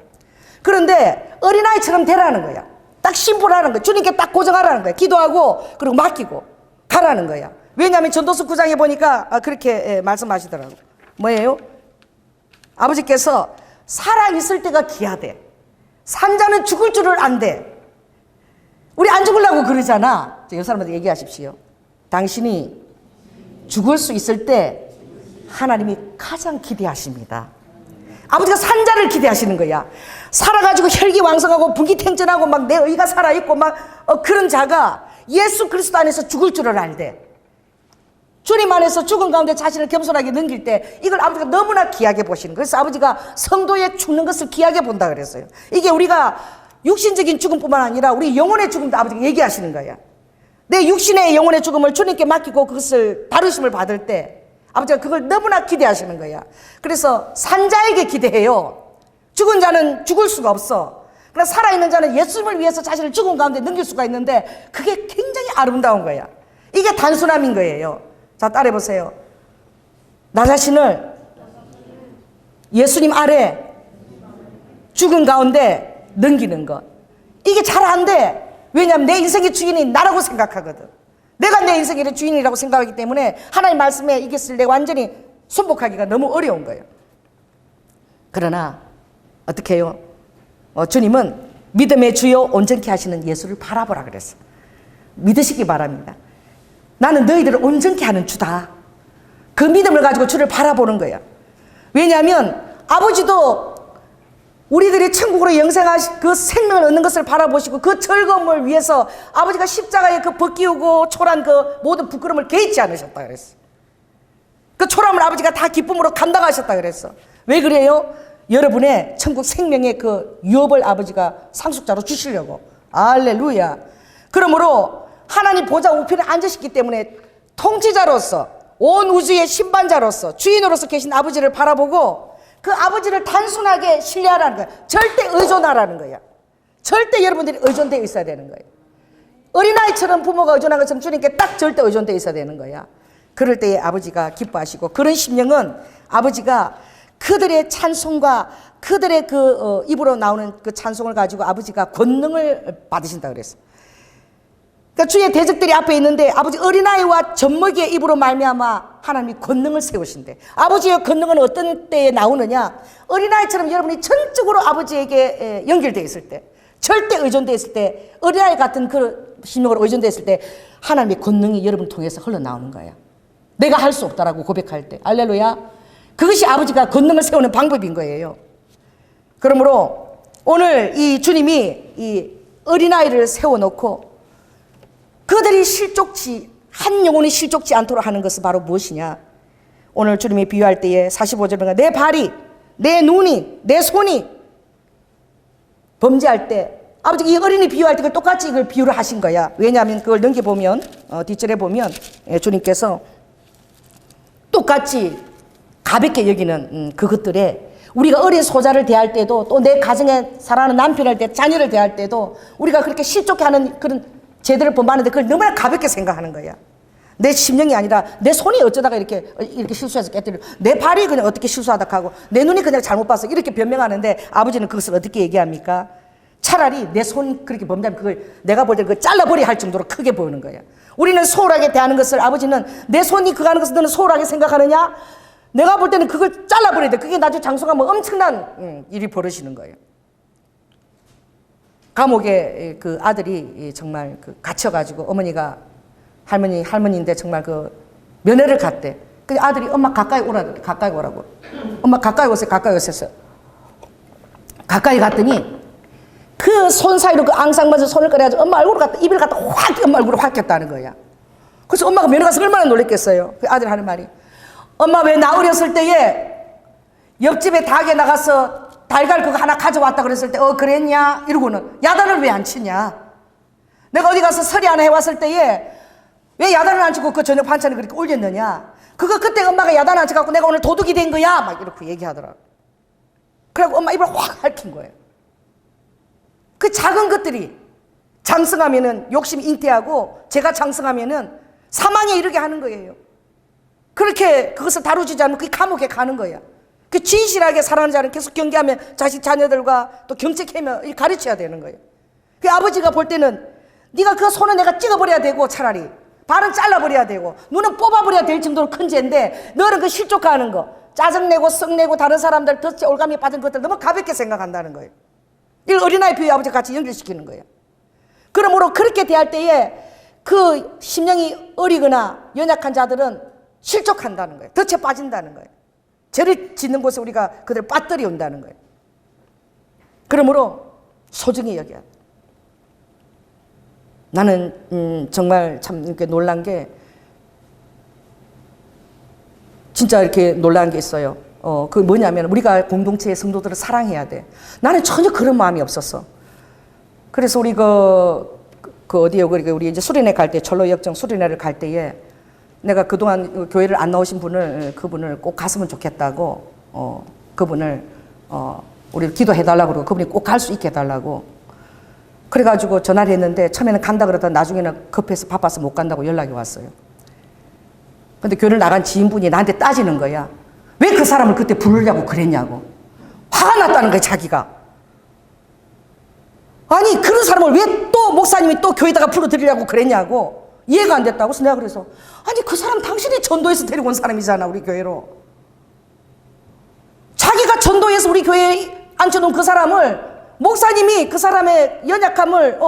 그런데 어린아이처럼 되라는 거야. 딱 심플하는 거야. 주님께 딱 고정하라는 거야. 기도하고 그리고 맡기고 가라는 거야. 왜냐하면 전도서 9장에 보니까 그렇게 말씀하시더라고요. 뭐예요? 아버지께서 살아있을 때가 귀하대. 산자는 죽을 줄을 안대. 우리 안 죽으려고 그러잖아. 이 사람한테 얘기하십시오. 당신이 죽을 수 있을 때 하나님이 가장 기대하십니다. 아버지가 산자를 기대하시는 거야. 살아가지고 혈기왕성하고 분기탱전하고 막 내 의가 살아있고 막 그런 자가 예수 그리스도 안에서 죽을 줄을 알대. 주님 안에서 죽은 가운데 자신을 겸손하게 넘길 때 이걸 아버지가 너무나 귀하게 보시는 거예요. 그래서 아버지가 성도의 죽는 것을 귀하게 본다 그랬어요. 이게 우리가 육신적인 죽음뿐만 아니라 우리 영혼의 죽음도 아버지가 얘기하시는 거야. 내 육신의 영혼의 죽음을 주님께 맡기고 그것을 다루심을 받을 때 아버지가 그걸 너무나 기대하시는 거야. 그래서 산자에게 기대해요. 죽은 자는 죽을 수가 없어. 그러나 살아있는 자는 예수님을 위해서 자신을 죽은 가운데 넘길 수가 있는데 그게 굉장히 아름다운 거야. 이게 단순함인 거예요. 자, 따라해보세요. 나 자신을 예수님 아래 죽은 가운데 넘기는 것. 이게 잘 안 돼. 왜냐하면 내 인생의 주인이 나라고 생각하거든. 내가 내 인생의 주인이라고 생각하기 때문에 하나님 말씀에 이것을 내가 완전히 순복하기가 너무 어려운 거예요. 그러나 어떻게 해요? 주님은 믿음의 주요 온전케 하시는 예수를 바라보라 그랬어. 믿으시기 바랍니다. 나는 너희들을 온전케 하는 주다. 그 믿음을 가지고 주를 바라보는 거야. 왜냐하면 아버지도 우리들이 천국으로 영생하신 그 생명을 얻는 것을 바라보시고 그 즐거움을 위해서 아버지가 십자가에 그 벗기우고 초란 그 모든 부끄러움을 개의치 않으셨다 그랬어. 그 초람을 아버지가 다 기쁨으로 감당하셨다 그랬어. 왜 그래요? 여러분의 천국 생명의 그 유업을 아버지가 상속자로 주시려고. 할렐루야. 그러므로 하나님 보좌 우편에 앉으셨기 때문에 통치자로서 온 우주의 신반자로서 주인으로서 계신 아버지를 바라보고 그 아버지를 단순하게 신뢰하라는 거야. 절대 의존하라는 거야. 절대 여러분들이 의존되어 있어야 되는 거예요. 어린아이처럼 부모가 의존한 것처럼 주님께 딱 절대 의존되어 있어야 되는 거야. 그럴 때에 아버지가 기뻐하시고 그런 심령은 아버지가 그들의 찬송과 그들의 그 입으로 나오는 그 찬송을 가지고 아버지가 권능을 받으신다 그랬어. 그러니까 주의 대적들이 앞에 있는데 아버지 어린아이와 젖먹이의 입으로 말미암아 하나님이 권능을 세우신대. 아버지의 권능은 어떤 때에 나오느냐? 어린아이처럼 여러분이 전적으로 아버지에게 연결되어 있을 때, 절대 의존되어 있을 때, 어린아이 같은 그 심령으로 의존되어 있을 때 하나님의 권능이 여러분을 통해서 흘러나오는 거야. 내가 할 수 없다라고 고백할 때. 할렐루야. 그것이 아버지가 권능을 세우는 방법인 거예요. 그러므로 오늘 이 주님이 이 어린아이를 세워놓고 그들이 한 영혼이 실족지 않도록 하는 것은 바로 무엇이냐? 오늘 주님이 비유할 때에 45절에 내 발이, 내 눈이, 내 손이 범죄할 때 아버지 이 어린이 비유할 때 똑같이 이걸 비유를 하신 거야. 왜냐하면 그걸 넘겨보면 뒷절에 보면 주님께서 똑같이 가볍게 여기는 그것들에 우리가 어린 소자를 대할 때도 또 내 가정에 사랑하는 남편을 대 자녀를 대할 때도 우리가 그렇게 실족해 하는 그런 죄들을 범하는데 그걸 너무나 가볍게 생각하는 거야. 내 심령이 아니라 내 손이 어쩌다가 이렇게 실수해서 깨뜨리고 내 발이 그냥 어떻게 실수하다 하고 내 눈이 그냥 잘못 봐서 이렇게 변명하는데 아버지는 그것을 어떻게 얘기합니까? 차라리 내 손 그렇게 범죄하면 그걸 내가 볼 때 그걸 잘라버려야 할 정도로 크게 보이는 거야. 우리는 소홀하게 대하는 것을 아버지는 내 손이 그거 하는 것을 너는 소홀하게 생각하느냐? 내가 볼 때는 그걸 잘라버려야 돼. 그게 나중에 장수가면 엄청난 일이 벌어지는 거예요. 감옥에 그 아들이 정말 그 갇혀가지고 어머니가 할머니인데 정말 그 면회를 갔대. 그 아들이 엄마 가까이 오라고. 엄마 가까이 오세요. 가까이 갔더니 그 손 사이로 그 앙상맞은 손을 꺼내가지고 엄마 얼굴을 갖다 입을 갖다 확 엄마 얼굴을 확 꼈다는 거야. 그래서 엄마가 면회 가서 얼마나 놀랬겠어요. 그 아들 하는 말이 엄마 왜 나 어렸을 때에 옆집에 닭에 나가서 달걀 그거 하나 가져왔다 그랬을 때 그랬냐? 이러고는 야단을 왜 안 치냐? 내가 어디 가서 서리 하나 해왔을 때에 왜 야단을 안 치고 그 저녁 반찬을 그렇게 올렸느냐? 그거 그때 엄마가 야단 안 쳐갖고 내가 오늘 도둑이 된 거야? 막 이렇게 얘기하더라고. 그래갖고 엄마 입을 확 핥힌 거예요. 그 작은 것들이 장성하면은 욕심이 잉태하고 제가 장성하면은 사망에 이르게 하는 거예요. 그렇게 그것을 다루지 않으면 그 감옥에 가는 거야. 그 진실하게 살아가는 자는 계속 경계하면 자식 자녀들과 또 경책하며 가르쳐야 되는 거예요. 그 아버지가 볼 때는 네가 그 손은 내가 찍어버려야 되고 차라리 발은 잘라버려야 되고 눈은 뽑아버려야 될 정도로 큰 죄인데 너는 그 실족하는 거 짜증내고 썩내고 다른 사람들 덫에 올감이 빠진 것들 너무 가볍게 생각한다는 거예요. 이걸 어린아이 비유 아버지가 같이 연결시키는 거예요. 그러므로 그렇게 대할 때에 그 심령이 어리거나 연약한 자들은 실족한다는 거예요. 덫에 빠진다는 거예요. 죄를 짓는 곳에 우리가 그들을 빠뜨려 온다는 거예요. 그러므로 소중히 여겨야 돼. 나는 정말 참 이렇게 놀란 게 진짜 이렇게 놀란 게 있어요. 그 뭐냐면 우리가 공동체의 성도들을 사랑해야 돼. 나는 전혀 그런 마음이 없었어. 그래서 우리 그 어디요? 우리 이제 수련회 갈 때 철로역정 수련회를 갈 때에 내가 그동안 교회를 안 나오신 그분을 꼭 갔으면 좋겠다고, 그분을, 우리 기도해달라고 그러고, 그분이 꼭 갈 수 있게 해달라고. 그래가지고 전화를 했는데, 처음에는 간다 그러다가 나중에는 급해서 바빠서 못 간다고 연락이 왔어요. 근데 교회를 나간 지인분이 나한테 따지는 거야. 왜 그 사람을 그때 부르려고 그랬냐고. 화가 났다는 거예요, 자기가. 아니, 그런 사람을 왜 또 목사님이 또 교회에다가 불러드리려고 그랬냐고. 이해가 안 됐다고. 그래서 내가 그래서, 아니, 그 사람 당신이 전도해서 데리고 온 사람이잖아, 우리 교회로. 자기가 전도해서 우리 교회에 앉혀놓은 그 사람을 목사님이 그 사람의 연약함을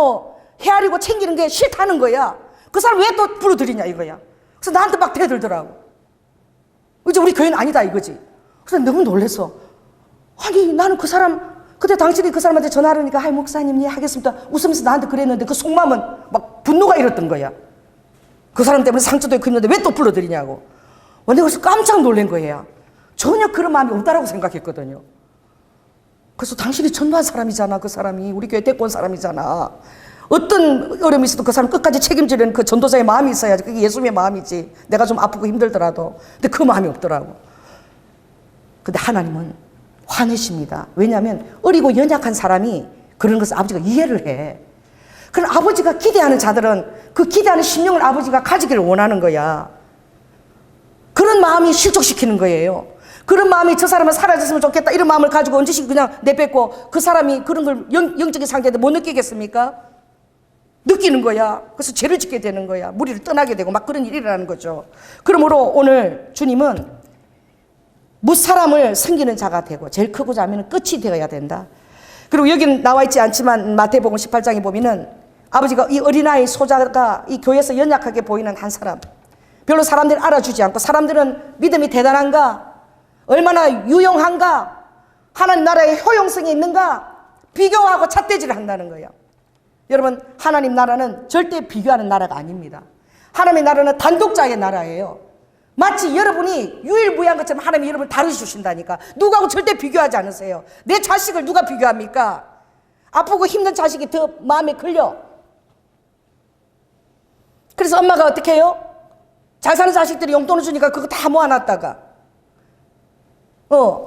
헤아리고 챙기는 게 싫다는 거야. 그 사람 왜 또 불러드리냐 이거야. 그래서 나한테 막 대들더라고. 이제 우리 교회는 아니다 이거지. 그래서 너무 놀랬어. 아니, 나는 그 사람, 그때 당신이 그 사람한테 전화하니까 하이 목사님, 예 하겠습니다 웃으면서 나한테 그랬는데 그 속마음은 막 분노가 일었던 거야. 그 사람 때문에 상처도 있고 힘든데 왜 또 불러드리냐고. 내가 그래서 깜짝 놀란 거예요. 전혀 그런 마음이 없다라고 생각했거든요. 그래서 당신이 전도한 사람이잖아. 그 사람이 우리 교회 데리고 온 사람이잖아. 어떤 어려움이 있어도 그 사람 끝까지 책임지려는 그 전도자의 마음이 있어야지. 그게 예수님의 마음이지. 내가 좀 아프고 힘들더라도. 근데 그 마음이 없더라고. 근데 하나님은 화내십니다. 왜냐하면 어리고 연약한 사람이 그런 것을 아버지가 이해를 해. 그럼 아버지가 기대하는 자들은 그 기대하는 심령을 아버지가 가지기를 원하는 거야. 그런 마음이 실족시키는 거예요. 그런 마음이 저 사람은 사라졌으면 좋겠다 이런 마음을 가지고 언제씩 그냥 내뱉고 그 사람이 그런 걸 영적인 상태인데 못 느끼겠습니까? 느끼는 거야. 그래서 죄를 짓게 되는 거야. 무리를 떠나게 되고 막 그런 일이 일어나는 거죠. 그러므로 오늘 주님은 무사람을 섬기는 자가 되고 제일 크고자 하면 끝이 되어야 된다. 그리고 여기는 나와 있지 않지만 마태복음 18장에 보면은 아버지가 이 어린아이 소자가 이 교회에서 연약하게 보이는 한 사람, 별로 사람들이 알아주지 않고 사람들은 믿음이 대단한가, 얼마나 유용한가, 하나님 나라의 효용성이 있는가 비교하고 잣대질을 한다는 거예요. 여러분, 하나님 나라는 절대 비교하는 나라가 아닙니다. 하나님의 나라는 단독자의 나라예요. 마치 여러분이 유일무이한 것처럼 하나님이 여러분을 다루셔주신다니까. 누구하고 절대 비교하지 않으세요. 내 자식을 누가 비교합니까? 아프고 힘든 자식이 더 마음에 걸려. 그래서 엄마가 어떻게 해요? 잘 사는 자식들이 용돈을 주니까 그거 다 모아놨다가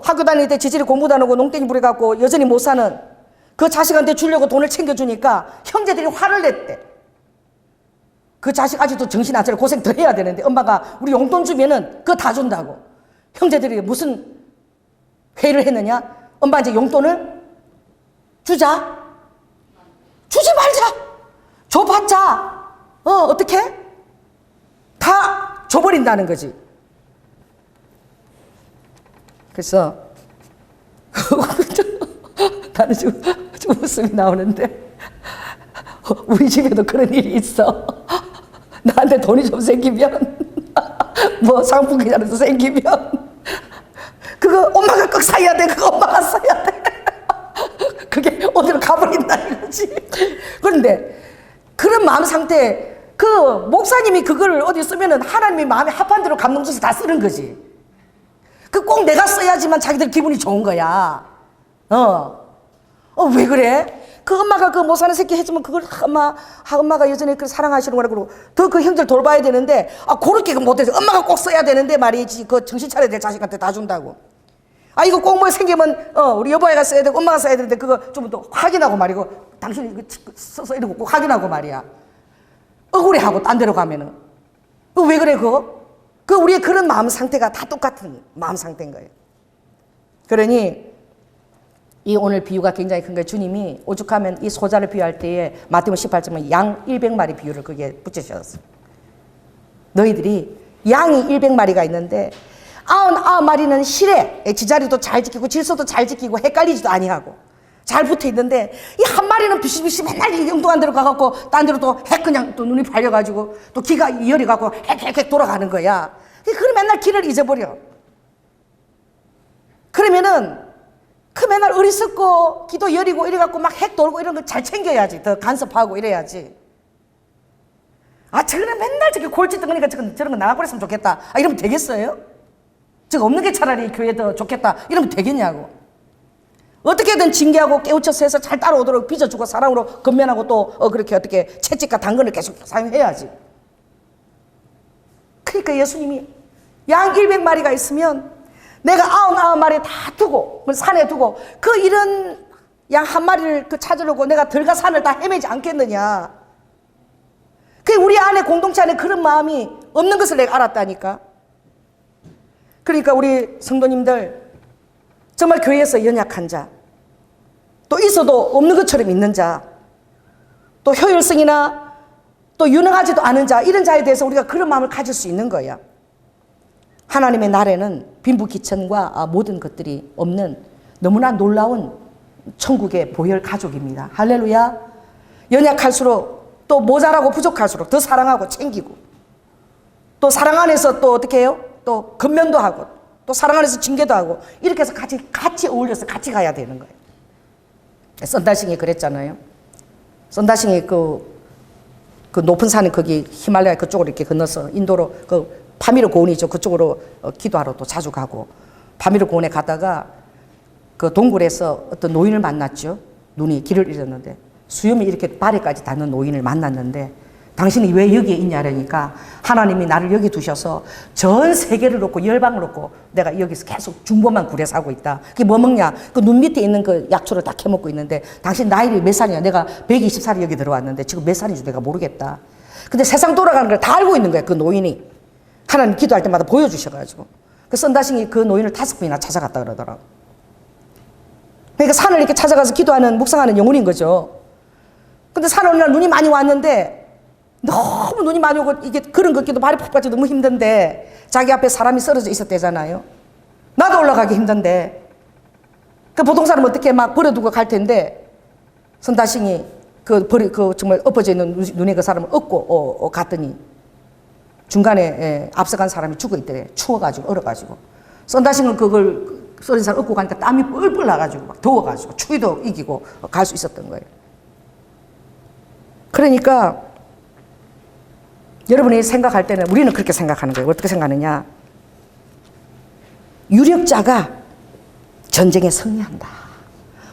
학교 다닐 때 지질이 공부도 안 하고 농땡이 부려갖고 여전히 못 사는 그 자식한테 주려고 돈을 챙겨주니까 형제들이 화를 냈대. 그 자식 아직도 정신 안 차려 고생 더 해야 되는데 엄마가 우리 용돈 주면은 그거 다 준다고. 형제들이 무슨 회의를 했느냐? 엄마 이제 용돈을 주자. 주지 말자. 줘봤자 어떻게? 다 줘버린다는 거지. 그래서 나는 좀 웃음이 나오는데 우리 집에도 그런 일이 있어. 나한테 돈이 좀 생기면 뭐 상품이라도 생기면 그거 엄마가 꼭 사야 돼. 그거 엄마가 사야 돼. 그게 어디로 가버린다 이거지. 그런데 그런 마음 상태, 그 목사님이 그걸 어디 쓰면은 하나님이 마음에 합한 대로 감동 줘서 다 쓰는 거지. 그 꼭 내가 써야지만 자기들 기분이 좋은 거야. 왜 그래? 그 엄마가 그 못 사는 새끼 해주면 그걸 엄마가 여전히 그걸 사랑하시는 거라 그러고 더 그 형제를 돌봐야 되는데 그렇게 못해서 엄마가 꼭 써야 되는데 말이지. 그 정신 차려야 될 자식한테 다 준다고. 이거 꼭 뭐 생기면 우리 여보애가 써야 되고 엄마가 써야 되는데 그거 좀 더 확인하고 말이고 당신이 이거 써서 이러고 꼭 확인하고 말이야. 억울해하고 딴 데로 가면은 왜 그래 그거? 그 우리의 그런 마음 상태가 다 똑같은 마음 상태인 거예요. 그러니 이 오늘 비유가 굉장히 큰 거예요. 주님이 오죽하면 이 소자를 비유할 때에 마태복음 18장은 양 100마리 비유를 거기에 붙이셨어요. 너희들이 양이 100마리가 있는데 99마리는 실에 지자리도 잘 지키고 질서도 잘 지키고 헷갈리지도 아니하고 잘 붙어 있는데 이 한 마리는 비실비실 맨날 엉뚱한 데로 가갖고 딴 데로 또 핵 그냥 또 눈이 팔려가지고 또 기가 열이갖고 핵 돌아가는 거야. 그걸 맨날 길을 잊어버려. 그러면은 그 맨날 어리석고 기도 여리고 이래갖고 막 핵 돌고 이런 거 잘 챙겨야지. 더 간섭하고 이래야지. 저거는 맨날 저기 골치 덩어니까 저런 거 나가버렸으면 좋겠다. 이러면 되겠어요? 저거 없는 게 차라리 교회에 더 좋겠다. 이러면 되겠냐고. 어떻게든 징계하고 깨우쳐서 해서 잘 따라오도록 빚어주고 사랑으로 건면하고 또 그렇게 어떻게 채찍과 당근을 계속 사용해야지. 그러니까 예수님이 양 100마리가 있으면 내가 99마리 다 두고 산에 두고 그 이런 양 한 마리를 찾으려고 내가 들과 산을 다 헤매지 않겠느냐. 그 우리 안에 공동체 안에 그런 마음이 없는 것을 내가 알았다니까. 그러니까 우리 성도님들 정말 교회에서 연약한 자, 또 있어도 없는 것처럼 있는 자, 또 효율성이나 또 유능하지도 않은 자, 이런 자에 대해서 우리가 그런 마음을 가질 수 있는 거야. 하나님의 나라에는 빈부귀천과 모든 것들이 없는 너무나 놀라운 천국의 보혈 가족입니다. 할렐루야. 연약할수록 또 모자라고 부족할수록 더 사랑하고 챙기고, 또 사랑 안에서 또 어떻게 해요? 또 건면도 하고, 또 사랑 안에서 징계도 하고, 이렇게 해서 같이 어울려서 같이 가야 되는 거예요. 썬다싱이 그랬잖아요. 썬다싱이 그 높은 산에 거기 히말라야 그쪽으로 이렇게 건너서 인도로 그 파미르 고원이죠. 그쪽으로 기도하러 또 자주 가고, 파미르 고원에 가다가 그 동굴에서 어떤 노인을 만났죠. 눈이 길을 잃었는데 수염이 이렇게 발에까지 닿는 노인을 만났는데, 당신이 왜 여기에 있냐라니까 하나님이 나를 여기 두셔서 전 세계를 놓고 열방을 놓고 내가 여기서 계속 중보만 구려 사고 있다. 그게 뭐 먹냐? 그 눈 밑에 있는 그 약초를 다 캐먹고 있는데, 당신 나이가 몇 살이냐? 내가 120살이 여기 들어왔는데 지금 몇 살인지 내가 모르겠다. 근데 세상 돌아가는 걸 다 알고 있는 거야, 그 노인이. 하나님 기도할 때마다 보여주셔가지고. 그 썬다싱이 그 노인을 5번이나 찾아갔다 그러더라고. 그러니까 산을 이렇게 찾아가서 기도하는, 묵상하는 영혼인 거죠. 근데 산 어느 날 눈이 많이 왔는데, 너무 눈이 많이 오고 이게 걸음 걷기도 발이 푹 빠져 너무 힘든데, 자기 앞에 사람이 쓰러져 있었대잖아요. 나도 올라가기 힘든데, 그 보통 사람은 어떻게 막 버려두고 갈 텐데, 선다싱이 그 정말 엎어져 있는 눈에 그 사람을 업고 갔더니 중간에 앞서간 사람이 죽어 있더래. 추워가지고 얼어가지고. 선다싱은 그걸 쓰러진 사람 업고 가니까 땀이 뻘뻘 나가지고 막 더워가지고 추위도 이기고 갈 수 있었던 거예요. 그러니까 여러분이 생각할 때는 우리는 그렇게 생각하는 거예요. 어떻게 생각하느냐? 유력자가 전쟁에 승리한다.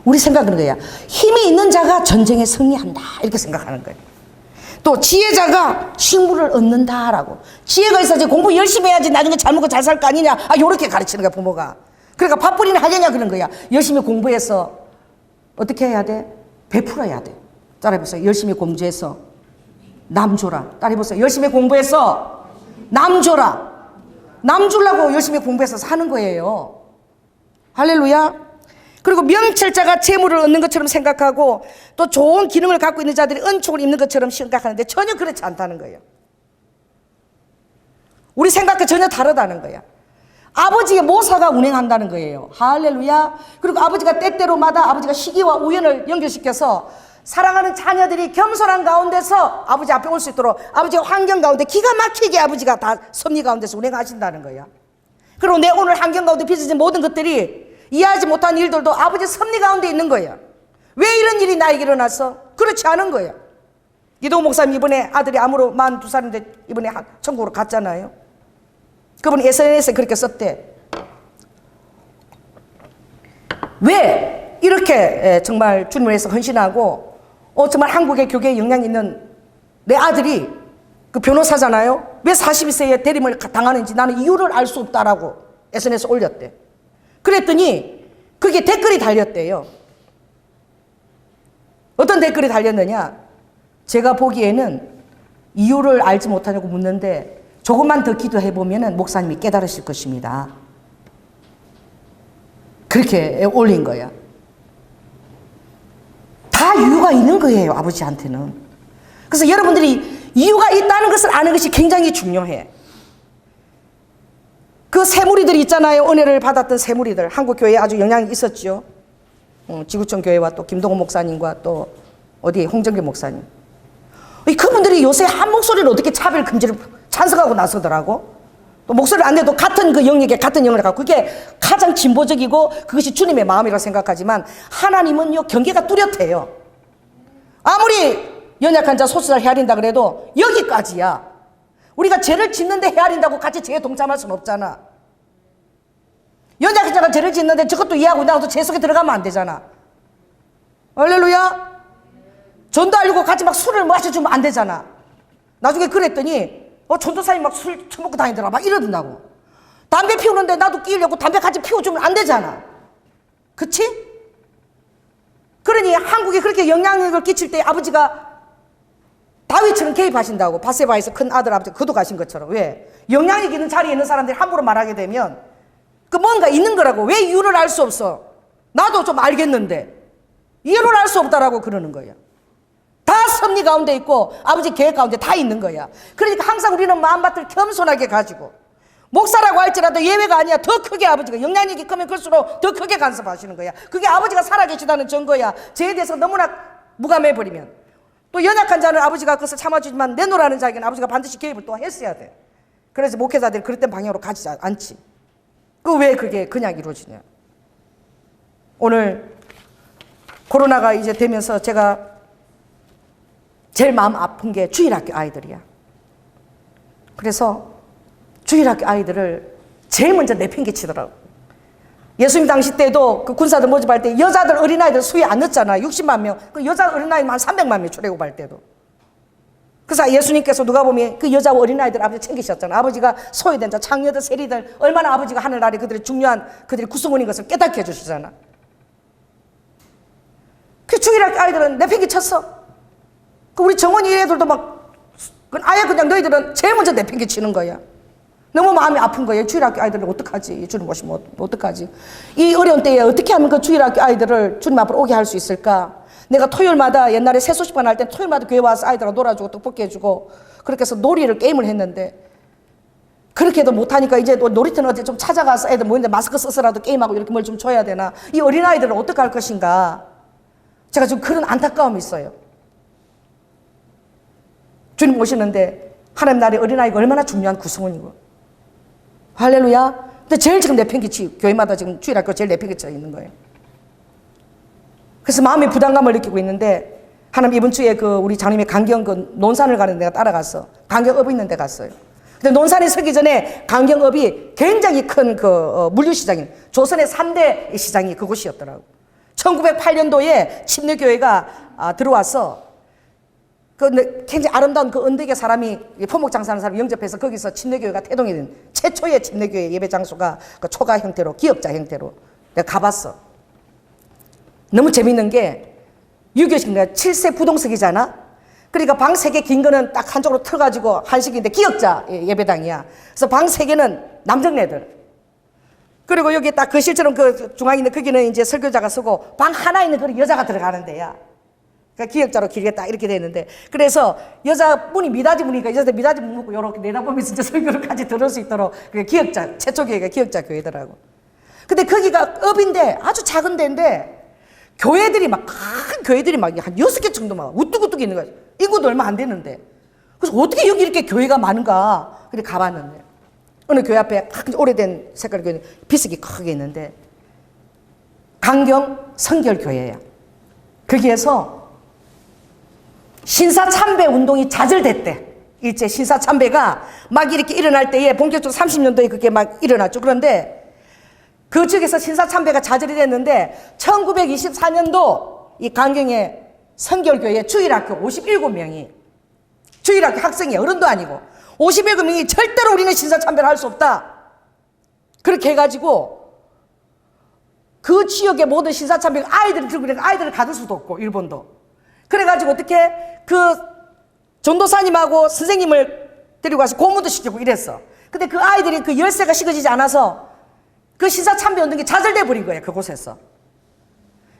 우리 생각하는 거야. 힘이 있는 자가 전쟁에 승리한다. 이렇게 생각하는 거예요. 또 지혜자가 식물을 얻는다라고. 지혜가 있어야지 공부 열심히 해야지 나중에 잘 먹고 잘 살 거 아니냐. 요렇게 가르치는 거야, 부모가. 그러니까 밥벌이는 하겠냐 그런 거야. 열심히 공부해서 어떻게 해야 돼? 베풀어야 돼. 따라해보세요. 열심히 공부해서 남 줘라. 따라해보세요. 열심히 공부해서 남 줘라. 남 주려고 열심히 공부해서 사는 거예요. 할렐루야. 그리고 명철자가 재물을 얻는 것처럼 생각하고, 또 좋은 기능을 갖고 있는 자들이 은총을 입는 것처럼 생각하는데 전혀 그렇지 않다는 거예요. 우리 생각과 전혀 다르다는 거야. 아버지의 모사가 운행한다는 거예요. 할렐루야. 그리고 아버지가 때때로마다 아버지가 시기와 우연을 연결시켜서 사랑하는 자녀들이 겸손한 가운데서 아버지 앞에 올 수 있도록 아버지가 환경 가운데 기가 막히게 아버지가 다 섭리 가운데서 운행하신다는 거야. 그리고 내 오늘 환경 가운데 빚어진 모든 것들이, 이해하지 못한 일들도 아버지 섭리 가운데 있는 거야. 왜 이런 일이 나에게 일어났어? 그렇지 않은 거야. 이도 목사님 이번에 아들이 암으로 42살인데 이번에 천국으로 갔잖아요. 그분이 SNS에 그렇게 썼대. 왜 이렇게 정말 주님을 위해서 헌신하고 정말 한국의 교계에 영향 있는 내 아들이 그 변호사잖아요. 왜 42세에 대림을 당하는지 나는 이유를 알 수 없다라고 SNS에 올렸대. 그랬더니 그게 댓글이 달렸대요. 어떤 댓글이 달렸느냐? 제가 보기에는 이유를 알지 못하냐고 묻는데 조금만 더 기도해보면 목사님이 깨달으실 것입니다. 그렇게 올린 거야. 다 이유가 있는 거예요, 아버지한테는. 그래서 여러분들이 이유가 있다는 것을 아는 것이 굉장히 중요해. 그 새무리들이 있잖아요. 은혜를 받았던 새무리들. 한국 교회에 아주 영향이 있었죠. 지구촌 교회와 또 김동호 목사님과 또 어디 홍정길 목사님. 그분들이 요새 한 목소리를 어떻게 차별 금지를 찬성하고 나서더라고. 또 목소리를 안 내도 같은 그 영역에 같은 영을 갖고, 그게 가장 진보적이고 그것이 주님의 마음이라고 생각하지만 하나님은요 경계가 뚜렷해요. 아무리 연약한 자 소수자를 헤아린다 그래도 여기까지야. 우리가 죄를 짓는데 헤아린다고 같이 죄에 동참할 수는 없잖아. 연약한 자가 죄를 짓는데 저것도 이해하고 나도 죄 속에 들어가면 안 되잖아. 할렐루야. 전도 알고 같이 막 술을 마셔주면 안 되잖아. 나중에 그랬더니 전도사님 막 술 처먹고 다니더라 막 이러던다고. 담배 피우는데 나도 끼우려고 담배 같이 피워주면 안 되잖아. 그치? 그러니 한국에 그렇게 영향력을 끼칠 때 아버지가 다윗처럼 개입하신다고. 바세바에서 큰 아들 아버지 거둬가신 것처럼. 왜? 영향력 있는 자리에 있는 사람들이 함부로 말하게 되면 그 뭔가 있는 거라고. 왜 이유를 알 수 없어? 나도 좀 알겠는데 이유를 알 수 없다라고 그러는 거야. 다 섭리 가운데 있고 아버지 계획 가운데 다 있는 거야. 그러니까 항상 우리는 마음밭을 겸손하게 가지고, 목사라고 할지라도 예외가 아니야. 더 크게 아버지가 영향력이 크면 클수록 더 크게 간섭하시는 거야. 그게 아버지가 살아계시다는 증거야. 죄에 대해서 너무나 무감해버리면, 또 연약한 자는 아버지가 그것을 참아주지만 내놓으라는 자에게는 아버지가 반드시 개입을 또 했어야 돼. 그래서 목회자들이 그릇된 방향으로 가지 않지. 왜 그게 그냥 이루어지냐. 오늘 코로나가 이제 되면서 제가 제일 마음 아픈 게 주일학교 아이들이야. 그래서 주일학교 아이들을 제일 먼저 내팽개치더라고. 예수님 당시 때도 그 군사들 모집할 때 여자들 어린아이들 수위 안 넣었잖아. 60만 명. 그 여자 어린아이만 300만 명 출애굽할 때도. 그래서 예수님께서 누가 보면 그 여자 어린아이들 아버지 챙기셨잖아. 아버지가 소외된 자, 창녀들, 세리들, 얼마나 아버지가 하늘나라에 그들의 중요한, 그들의 구성원인 것을 깨닫게 해주시잖아. 그 주일학교 아이들은 내팽개쳤어. 그 우리 정원이 애들도 막 아예 그냥 너희들은 제일 먼저 내팽개치는 거야. 너무 마음이 아픈 거예요. 주일학교 아이들을 어떡하지? 주님 오시면 어떡하지? 이 어려운 때에 어떻게 하면 그 주일학교 아이들을 주님 앞으로 오게 할 수 있을까? 내가 토요일마다, 옛날에 세수시간 할 때 토요일마다 교회 와서 아이들하고 놀아주고 떡볶이 해주고 그렇게 해서 놀이를, 게임을 했는데, 그렇게 해도 못하니까 이제 놀이터는 어디 좀 찾아가서 애들 모이는데 마스크 써서라도 게임하고 이렇게 뭘 좀 줘야 되나? 이 어린아이들을 어떻게 할 것인가? 제가 지금 그런 안타까움이 있어요. 주님 오시는데 하나님 나라의 어린아이가 얼마나 중요한 구성원이고. 할렐루야. 근데 제일 지금 내팽개치, 교회마다 지금 주일학교 제일 내팽개쳐 있는 거예요. 그래서 마음의 부담감을 느끼고 있는데, 하나님 이번 주에 그 우리 장님의 강경 그 논산을 가는 데가 따라갔어. 강경읍 있는 데 갔어요. 근데 논산에 서기 전에 강경읍이 굉장히 큰 그 물류시장인, 조선의 3대 시장이 그곳이었더라고. 1908년도에 침례교회가 들어와서 그 굉장히 아름다운 그 언덕에 사람이 포목 장사하는 사람이 영접해서 거기서 침례교회가 태동이 된 최초의 침례교회 예배 장소가 그 초가 형태로, 기역자 형태로 내가 가봤어. 너무 재밌는 게 유교식인가 7세 부동석이잖아. 그러니까 방 3개 긴 거는 딱 한쪽으로 틀어가지고 한식인데 기역자 예배당이야. 그래서 방 3개는 남정네들. 그리고 여기 딱 거실처럼 그 중앙에 있는 거기는 이제 설교자가 서고, 방 하나 있는 거는 여자가 들어가는 데야. 그러니까 기역자로 길게 딱 이렇게 돼 있는데, 그래서 여자 문이 미닫이 문이니까 여자들 미닫이 문 묶고 이렇게 내다보면서 이제 설교를 같이 들을 수 있도록, 그게 기역자, 최초 교회가 기역자 교회더라고. 근데 거기가 읍인데 아주 작은 데인데, 교회들이 막, 큰 교회들이 막 한 6개 정도 막 우뚝우뚝 있는 거야. 인구도 얼마 안 되는데. 그래서 어떻게 여기 이렇게 교회가 많은가? 그래 가봤는데, 어느 교회 앞에 큰 오래된 색깔 교회, 비석이 크게 있는데, 강경 성결교회야. 거기에서 신사참배 운동이 좌절됐대. 일제 신사참배가 막 이렇게 일어날 때에 본격적으로 30년도에 그게 막 일어났죠. 그런데 그 지역에서 신사참배가 좌절이 됐는데 1924년도 이 강경의 성결교회 주일학교 57명이, 주일학교 학생이 어른도 아니고 57명이 절대로 우리는 신사참배를 할 수 없다. 그렇게 해가지고 그 지역의 모든 신사참배가 아이들을 들고 있는, 아이들을 가둘 수도 없고 일본도. 그래가지고 어떻게 그 전도사님하고 선생님을 데리고 가서 고문도 시키고 이랬어. 근데 그 아이들이 그 열쇠가 식어지지 않아서 그 신사참배 운동이 좌절돼 버린 거예요, 그곳에서.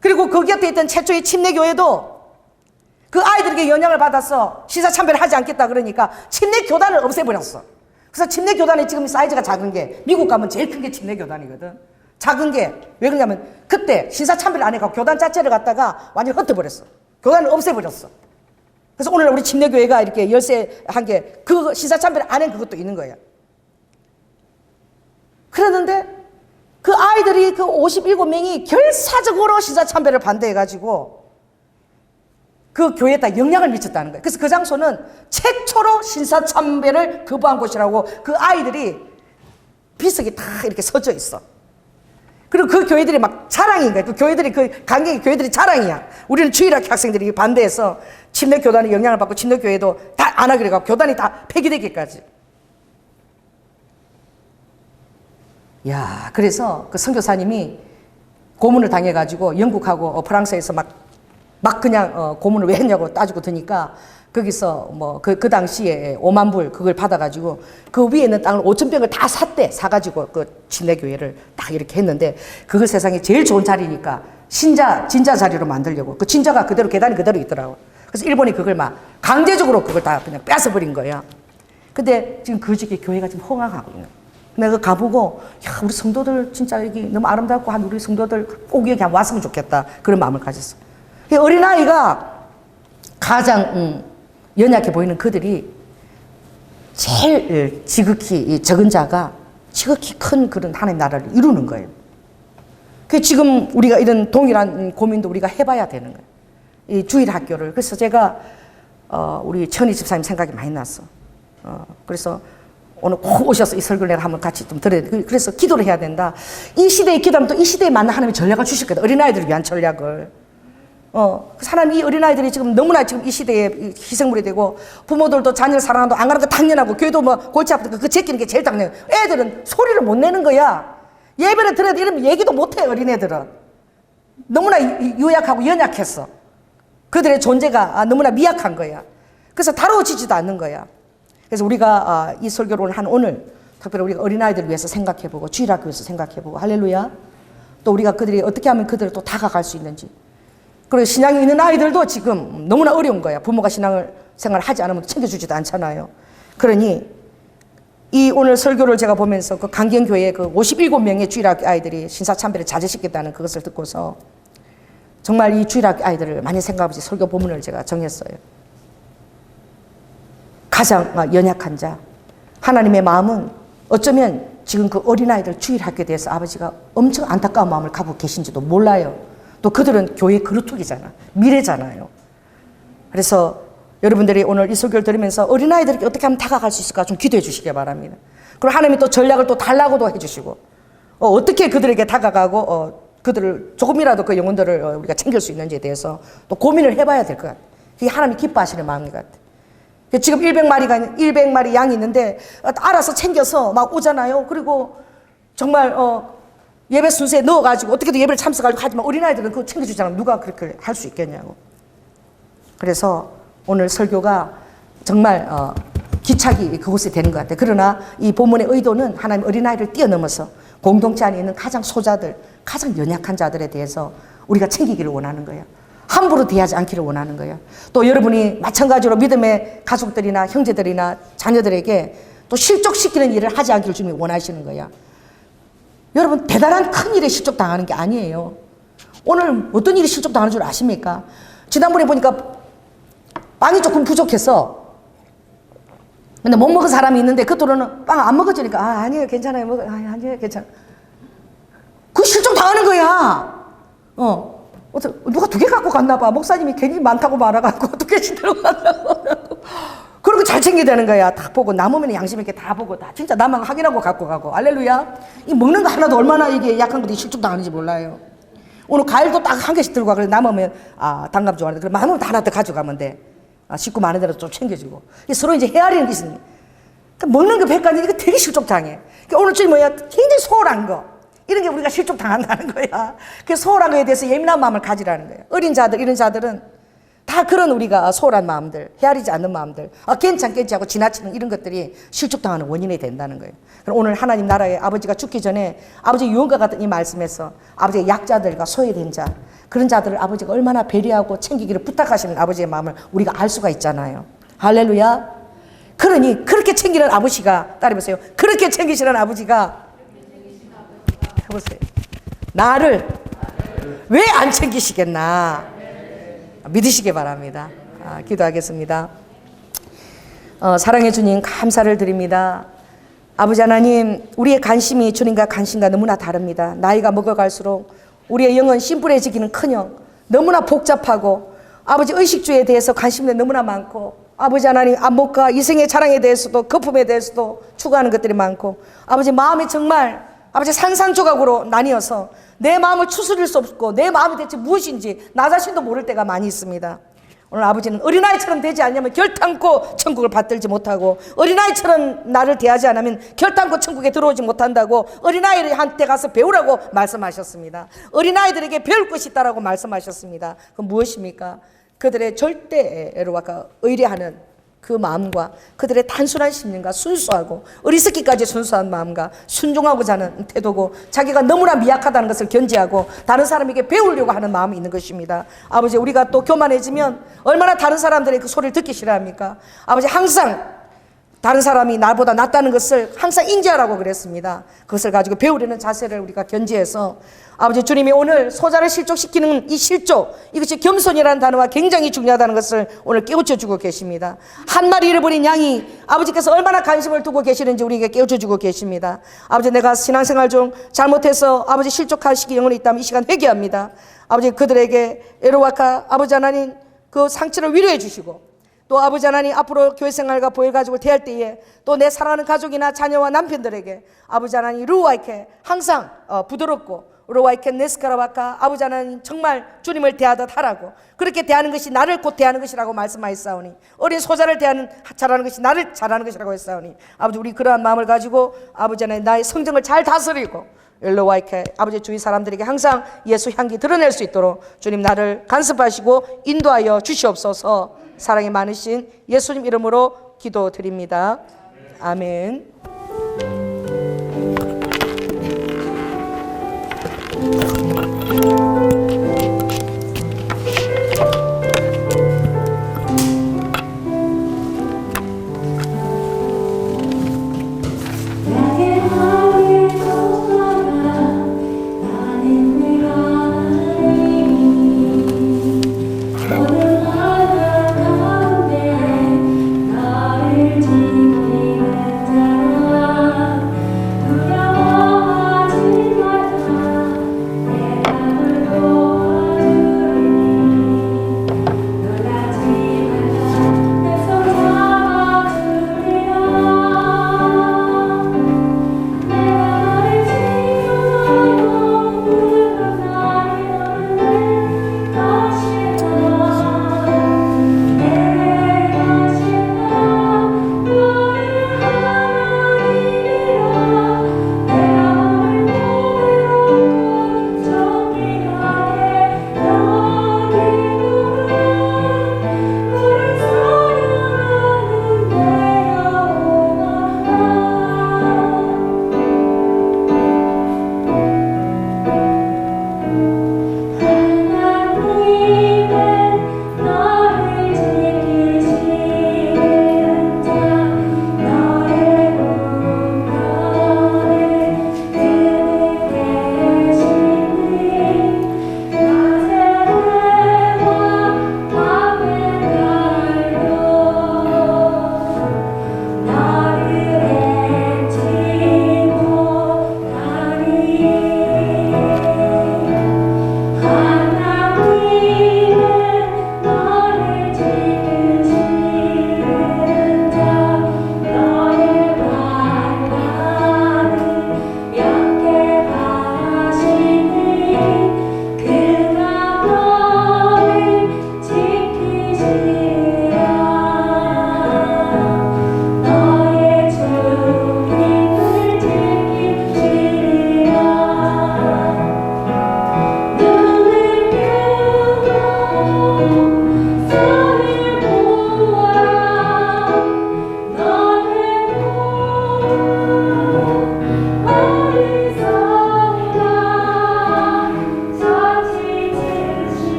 그리고 그 곁에 있던 최초의 침례교회도 그 아이들에게 영향을 받아서 신사참배를 하지 않겠다 그러니까 침례교단을 없애버렸어. 그래서 침례교단이 지금 사이즈가 작은 게, 미국 가면 제일 큰 게 침례교단이거든. 작은 게 왜 그러냐면 그때 신사참배를 안 해가지고 교단 자체를 갖다가 완전히 흩어버렸어. 교단을 없애버렸어. 그래서 오늘 우리 침례교회가 이렇게 열쇠한 게 그 신사참배를 안 한 그것도 있는 거야. 그러는데 그 아이들이 그 57명이 결사적으로 신사참배를 반대해가지고 그 교회에다 영향을 미쳤다는 거예요. 그래서 그 장소는 최초로 신사참배를 거부한 곳이라고 그 아이들이 비석이 다 이렇게 서져 있어. 그리고 그 교회들이 막 자랑인 거야. 그 교회들이, 그 강경의 교회들이 자랑이야. 우리는 주일학교 학생들이 반대해서 침례교단의 영향을 받고 침례교회도 다 안 하기로 해서 교단이 다 폐기되기까지. 야, 그래서 그 선교사님이 고문을 당해가지고 영국하고 프랑스에서 막 막 그냥 고문을 왜 했냐고 따지고 드니까 거기서 뭐 그 당시에 5만 불 그걸 받아가지고 그 위에 있는 땅을 5천 평을 다 샀대. 사가지고 그 침례교회를 딱 이렇게 했는데 그걸 세상에 제일 좋은 자리니까 진자 자리로 만들려고 그 진자가 그대로 계단이 그대로 있더라고. 그래서 일본이 그걸 막 강제적으로 그걸 다 그냥 뺏어버린 거야. 근데 지금 그 지역에 교회가 지금 허황하고 있는 거야. 내가 가보고 야 우리 성도들 진짜 여기 너무 아름답고 한 우리 성도들 꼭 여기 왔으면 좋겠다 그런 마음을 가졌어. 어린아이가 가장 연약해 보이는 그들이 제일 지극히 적은 자가 지극히 큰 그런 하나님 나라를 이루는 거예요. 그 지금 우리가 이런 동일한 고민도 우리가 해봐야 되는 거예요. 이 주일 학교를. 그래서 제가 우리 천희 집사님 생각이 많이 났어. 그래서 오늘 꼭 오셔서 이 설교를 내가 한번 같이 좀 들어야 돼. 그래서 기도를 해야 된다. 이 시대에 기도하면 또 이 시대에 맞는 하나님의 전략을 주실 거다. 어린아이들을 위한 전략을. 사람 이 어린아이들이 지금 너무나 지금 이 시대에 희생물이 되고 부모들도 자녀를 사랑한다고 안 가는 거 당연하고 교회도 뭐 골치 아프니까 그 제끼는 게 제일 당연해. 애들은 소리를 못 내는 거야. 예배를 들어도 이러면 얘기도 못 해. 어린애들은 너무나 유약하고 연약했어. 그들의 존재가 너무나 미약한 거야. 그래서 다루어지지도 않는 거야. 그래서 우리가 이 설교를 오늘 특별히 우리가 어린아이들을 위해서 생각해보고 주일학교에서 생각해보고 할렐루야. 또 우리가 그들이 어떻게 하면 그들을 또 다가갈 수 있는지. 그리고 신앙이 있는 아이들도 지금 너무나 어려운 거야. 부모가 신앙생활을 하지 않으면 챙겨주지도 않잖아요. 그러니 이 오늘 설교를 제가 보면서 그 강경교회 그 57명의 주일학교 아이들이 신사참배를 자제시켰다는 그것을 듣고서 정말 이 주일학교 아이들을 많이 생각하면서 설교 본문을 제가 정했어요. 가장 연약한 자. 하나님의 마음은 어쩌면 지금 그 어린아이들 주일학교에 대해서 아버지가 엄청 안타까운 마음을 갖고 계신지도 몰라요. 또 그들은 교회 그루터기잖아. 미래잖아요. 그래서 여러분들이 오늘 이 설교를 들으면서 어린아이들에게 어떻게 하면 다가갈 수 있을까 좀 기도해 주시기 바랍니다. 그리고 하나님이 또 전략을 또 달라고도 해주시고 어떻게 그들에게 다가가고 그들을 조금이라도 그 영혼들을 우리가 챙길 수 있는지에 대해서 또 고민을 해봐야 될 것 같아요. 그게 하나님이 기뻐하시는 마음인 것 같아요. 지금 100마리 양이 있는데 알아서 챙겨서 막 오잖아요. 그리고 정말 예배 순서에 넣어가지고 어떻게든 예배를 참석하려고 하지만 어린아이들은 그거 챙겨주지 않으면 누가 그렇게 할 수 있겠냐고. 그래서 오늘 설교가 정말 기착이 그곳에 되는 것 같아요. 그러나 이 본문의 의도는 하나님 어린아이를 뛰어넘어서 공동체 안에 있는 가장 소자들, 가장 연약한 자들에 대해서 우리가 챙기기를 원하는 거예요. 함부로 대하지 않기를 원하는 거예요. 또 여러분이 마찬가지로 믿음의 가족들이나 형제들이나 자녀들에게 또 실족시키는 일을 하지 않기를 주님이 원하시는 거예요. 여러분 대단한 큰 일에 실족당하는 게 아니에요. 오늘 어떤 일이 실족당하는 줄 아십니까? 지난번에 보니까 빵이 조금 부족해서 근데 못 먹은 사람이 있는데 그토록은 빵 안 먹어주니까 아니에요 괜찮아요 아니에요 괜찮아. 그 실족당하는 거야. 누가 2개 갖고 갔나 봐. 목사님이 괜히 많다고 말아갖고 2개씩 들어간다고 그렇게 잘 챙겨야 되는 거야. 다 보고 남으면 양심 있게 다 보고 다 진짜 나만 확인하고 갖고 가고 알렐루야. 이 먹는 거 하나도 얼마나 이게 약한 것들이 실족당하는지 몰라요. 오늘 과일도 딱 1개씩 들고 가. 그래 남으면 단감 좋아하는데 그래 남으면 다 하나 더 가져가면 돼. 식구 많은 대로 좀 챙겨주고. 서로 이제 헤아리는 게 있으니 먹는 거 100가지 이거 되게 실족당해. 오늘 주님 뭐야 굉장히 소홀한 거 이런 게 우리가 실족당한다는 거야. 그래서 소홀한 거에 대해서 예민한 마음을 가지라는 거야. 어린 자들 이런 자들은 다 그런 우리가 소홀한 마음들, 헤아리지 않는 마음들, 괜찮겠지 하고 지나치는 이런 것들이 실족당하는 원인이 된다는 거예요. 그럼 오늘 하나님 나라에 아버지가 죽기 전에 아버지 유언과 같은 이 말씀에서 아버지의 약자들과 소외된 자, 그런 자들을 아버지가 얼마나 배려하고 챙기기를 부탁하시는 아버지의 마음을 우리가 알 수가 있잖아요. 할렐루야. 그러니 그렇게 챙기는 아버지가 따라해보세요. 그렇게 챙기시는 아버지가 해보세요. 나를 왜 안 챙기시겠나 믿으시기 바랍니다. 기도하겠습니다. 사랑해 주님 감사를 드립니다. 아버지 하나님 우리의 관심이 주님과 관심과 너무나 다릅니다. 나이가 먹어갈수록 우리의 영은 심플해지기는커녕 너무나 복잡하고 아버지 의식주에 대해서 관심이 너무나 많고 아버지 하나님 안목과 이생의 자랑에 대해서도 거품에 대해서도 추구하는 것들이 많고 아버지 마음이 정말 아버지 산산조각으로 나뉘어서 내 마음을 추스릴 수 없고 내 마음이 대체 무엇인지 나 자신도 모를 때가 많이 있습니다. 오늘 아버지는 어린아이처럼 되지 않냐면 결탄코 천국을 받들지 못하고, 어린아이처럼 나를 대하지 않으면 결탄코 천국에 들어오지 못한다고 어린아이한테 가서 배우라고 말씀하셨습니다. 어린아이들에게 배울 것이 있다라고 말씀하셨습니다. 그건 무엇입니까? 그들의 절대로 아까 의뢰하는 그 마음과 그들의 단순한 심령과 순수하고 어리석기까지 순수한 마음과 순종하고자 하는 태도고, 자기가 너무나 미약하다는 것을 견지하고 다른 사람에게 배우려고 하는 마음이 있는 것입니다. 아버지, 우리가 또 교만해지면 얼마나 다른 사람들의 그 소리를 듣기 싫어합니까? 아버지, 항상 다른 사람이 나보다 낫다는 것을 항상 인지하라고 그랬습니다. 그것을 가지고 배우려는 자세를 우리가 견지해서, 아버지, 주님이 오늘 소자를 실족시키는 이 실족, 이것이 겸손이라는 단어가 굉장히 중요하다는 것을 오늘 깨우쳐 주고 계십니다. 한 마리 잃어버린 양이 아버지께서 얼마나 관심을 두고 계시는지 우리에게 깨우쳐 주고 계십니다. 아버지, 내가 신앙생활 중 잘못해서 아버지 실족하시기 영혼이 있다면 이 시간 회개합니다. 아버지, 그들에게 에로와카 아버지 하나님 그 상처를 위로해 주시고, 또 아버지 하나님 앞으로 교회 생활과 보혈 가족을 대할 때에 또 내 사랑하는 가족이나 자녀와 남편들에게 아버지 하나님 루아이케 항상 부드럽고 루아이케 네스카라바카 아버지 하나님 정말 주님을 대하듯 하라고, 그렇게 대하는 것이 나를 곧 대하는 것이라고 말씀하셨사오니, 어린 소자를 잘하는 것이 나를 잘하는 것이라고 했사오니, 아버지, 우리 그러한 마음을 가지고 아버지 하나님 나의 성정을 잘 다스리고 엘로와이케 아버지 주위 사람들에게 항상 예수 향기 드러낼 수 있도록 주님 나를 간섭하시고 인도하여 주시옵소서. 사랑이 많으신 예수님 이름으로 기도드립니다. 아멘. 나를 지키는 자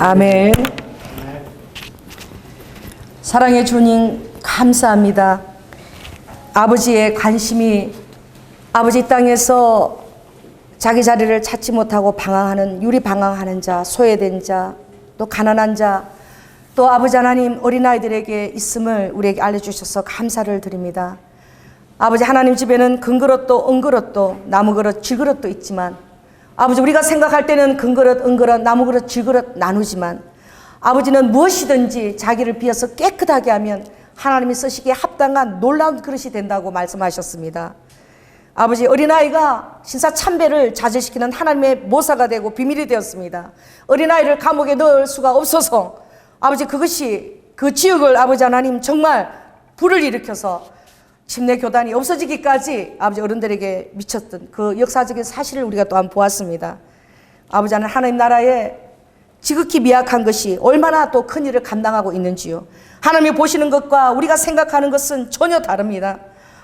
아멘. 사랑의 주님, 감사합니다. 아버지의 관심이 아버지 땅에서 자기 자리를 찾지 못하고 방황하는, 유리방황하는 자, 소외된 자, 또 가난한 자, 또 아버지 하나님 어린아이들에게 있음을 우리에게 알려주셔서 감사를 드립니다. 아버지 하나님 집에는 금그릇도 은그릇도 나무그릇 질그릇도 있지만, 아버지 우리가 생각할 때는 금그릇 은그릇 나무그릇 질그릇 나누지만, 아버지는 무엇이든지 자기를 비워서 깨끗하게 하면 하나님이 쓰시기에 합당한 놀라운 그릇이 된다고 말씀하셨습니다. 아버지 어린아이가 신사참배를 자제시키는 하나님의 모사가 되고 비밀이 되었습니다. 어린아이를 감옥에 넣을 수가 없어서 아버지 그것이 그 지역을 아버지 하나님 정말 불을 일으켜서 침례 교단이 없어지기까지 아버지 어른들에게 미쳤던 그 역사적인 사실을 우리가 또한 보았습니다. 아버지 하나님 나라에 지극히 미약한 것이 얼마나 또 큰 일을 감당하고 있는지요. 하나님이 보시는 것과 우리가 생각하는 것은 전혀 다릅니다.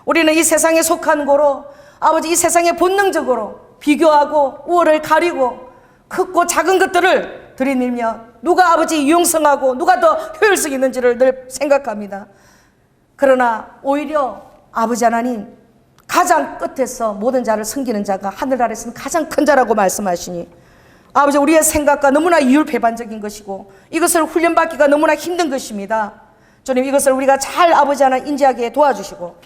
우리는 이 세상에 속한 거로 아버지 이 세상에 본능적으로 비교하고 우월을 가리고 크고 작은 것들을 들이밀며 누가 아버지 유용성하고 누가 더 효율성 있는지를 늘 생각합니다. 그러나 오히려 아버지 하나님 가장 끝에서 모든 자를 섬기는 자가 하늘 아래서는 가장 큰 자라고 말씀하시니, 아버지 우리의 생각과 너무나 이율배반적인 것이고 이것을 훈련받기가 너무나 힘든 것입니다. 주님 이것을 우리가 잘 아버지 하나님 인지하게 도와주시고,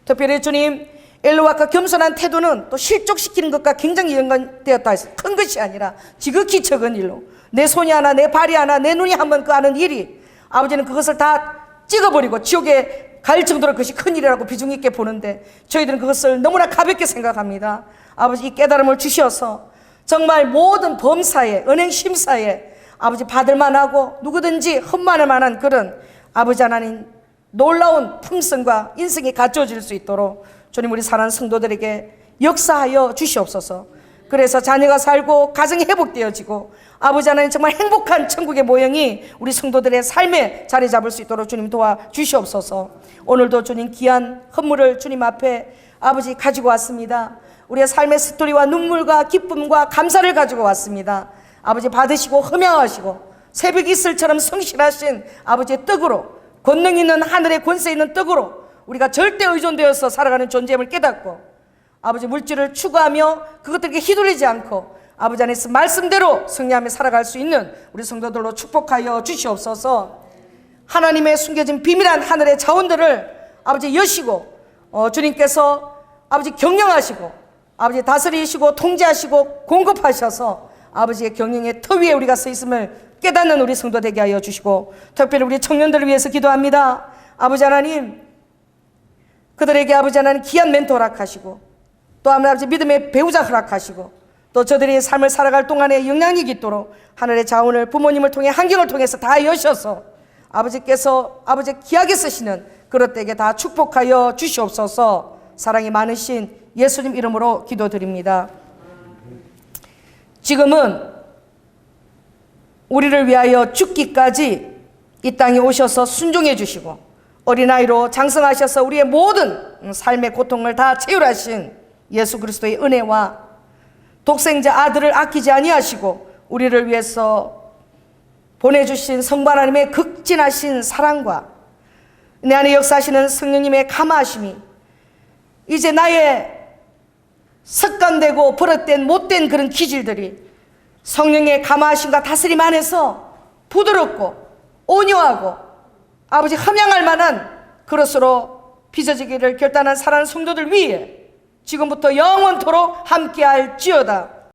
특별히 주님 엘로와카 겸손한 태도는 또 실족시키는 것과 굉장히 연관되었다 해서 큰 것이 아니라 지극히 적은 일로 내 손이 하나 내 발이 하나 내 눈이 한번 그 하는 일이 아버지는 그것을 다 찍어버리고 지옥에 갈 정도로 그것이 큰 일이라고 비중 있게 보는데, 저희들은 그것을 너무나 가볍게 생각합니다. 아버지 이 깨달음을 주셔서 정말 모든 범사에 은행 심사에 아버지 받을만하고 누구든지 흠만할 만한 그런 아버지 하나님 놀라운 품성과 인성이 갖춰질 수 있도록 주님 우리 사랑하는 성도들에게 역사하여 주시옵소서. 그래서 자녀가 살고 가정이 회복되어지고 아버지 하나님 정말 행복한 천국의 모형이 우리 성도들의 삶에 자리 잡을 수 있도록 주님 도와주시옵소서. 오늘도 주님 귀한 헌물을 주님 앞에 아버지 가지고 왔습니다. 우리의 삶의 스토리와 눈물과 기쁨과 감사를 가지고 왔습니다. 아버지 받으시고 흠양하시고 새벽 이슬처럼 성실하신 아버지의 떡으로, 권능 있는 하늘의 권세 있는 떡으로 우리가 절대 의존되어서 살아가는 존재임을 깨닫고 아버지 물질을 추구하며 그것들에게 휘둘리지 않고 아버지 안에서 말씀대로 승리하며 살아갈 수 있는 우리 성도들로 축복하여 주시옵소서. 하나님의 숨겨진 비밀한 하늘의 자원들을 아버지 여시고 주님께서 아버지 경영하시고 아버지 다스리시고 통제하시고 공급하셔서 아버지의 경영의 터 위에 우리가 서 있음을 깨닫는 우리 성도 되게 하여 주시고, 특별히 우리 청년들을 위해서 기도합니다. 아버지 하나님 그들에게 아버지 하나님 귀한 멘토 허락하시고 또 아버지 믿음의 배우자 허락하시고 또 저들이 삶을 살아갈 동안에 영향력이 있도록 하늘의 자원을 부모님을 통해 환경을 통해서 다 여셔서 아버지께서 아버지 귀하게 쓰시는 그릇되게 다 축복하여 주시옵소서. 사랑이 많으신 예수님 이름으로 기도드립니다. 지금은 우리를 위하여 죽기까지 이 땅에 오셔서 순종해 주시고 어린아이로 장성하셔서 우리의 모든 삶의 고통을 다 채울하신 예수 그리스도의 은혜와 독생자 아들을 아끼지 아니하시고 우리를 위해서 보내주신 성부 하나님의 극진하신 사랑과 내 안에 역사하시는 성령님의 감화하심이 이제 나의 습관되고 버릇된 못된 그런 기질들이 성령의 감화하심과 다스림 안에서 부드럽고 온유하고 아버지 흠양할 만한 그릇으로 빚어지기를 결단한 사랑하는 성도들 위해 지금부터 영원토록 함께할지어다.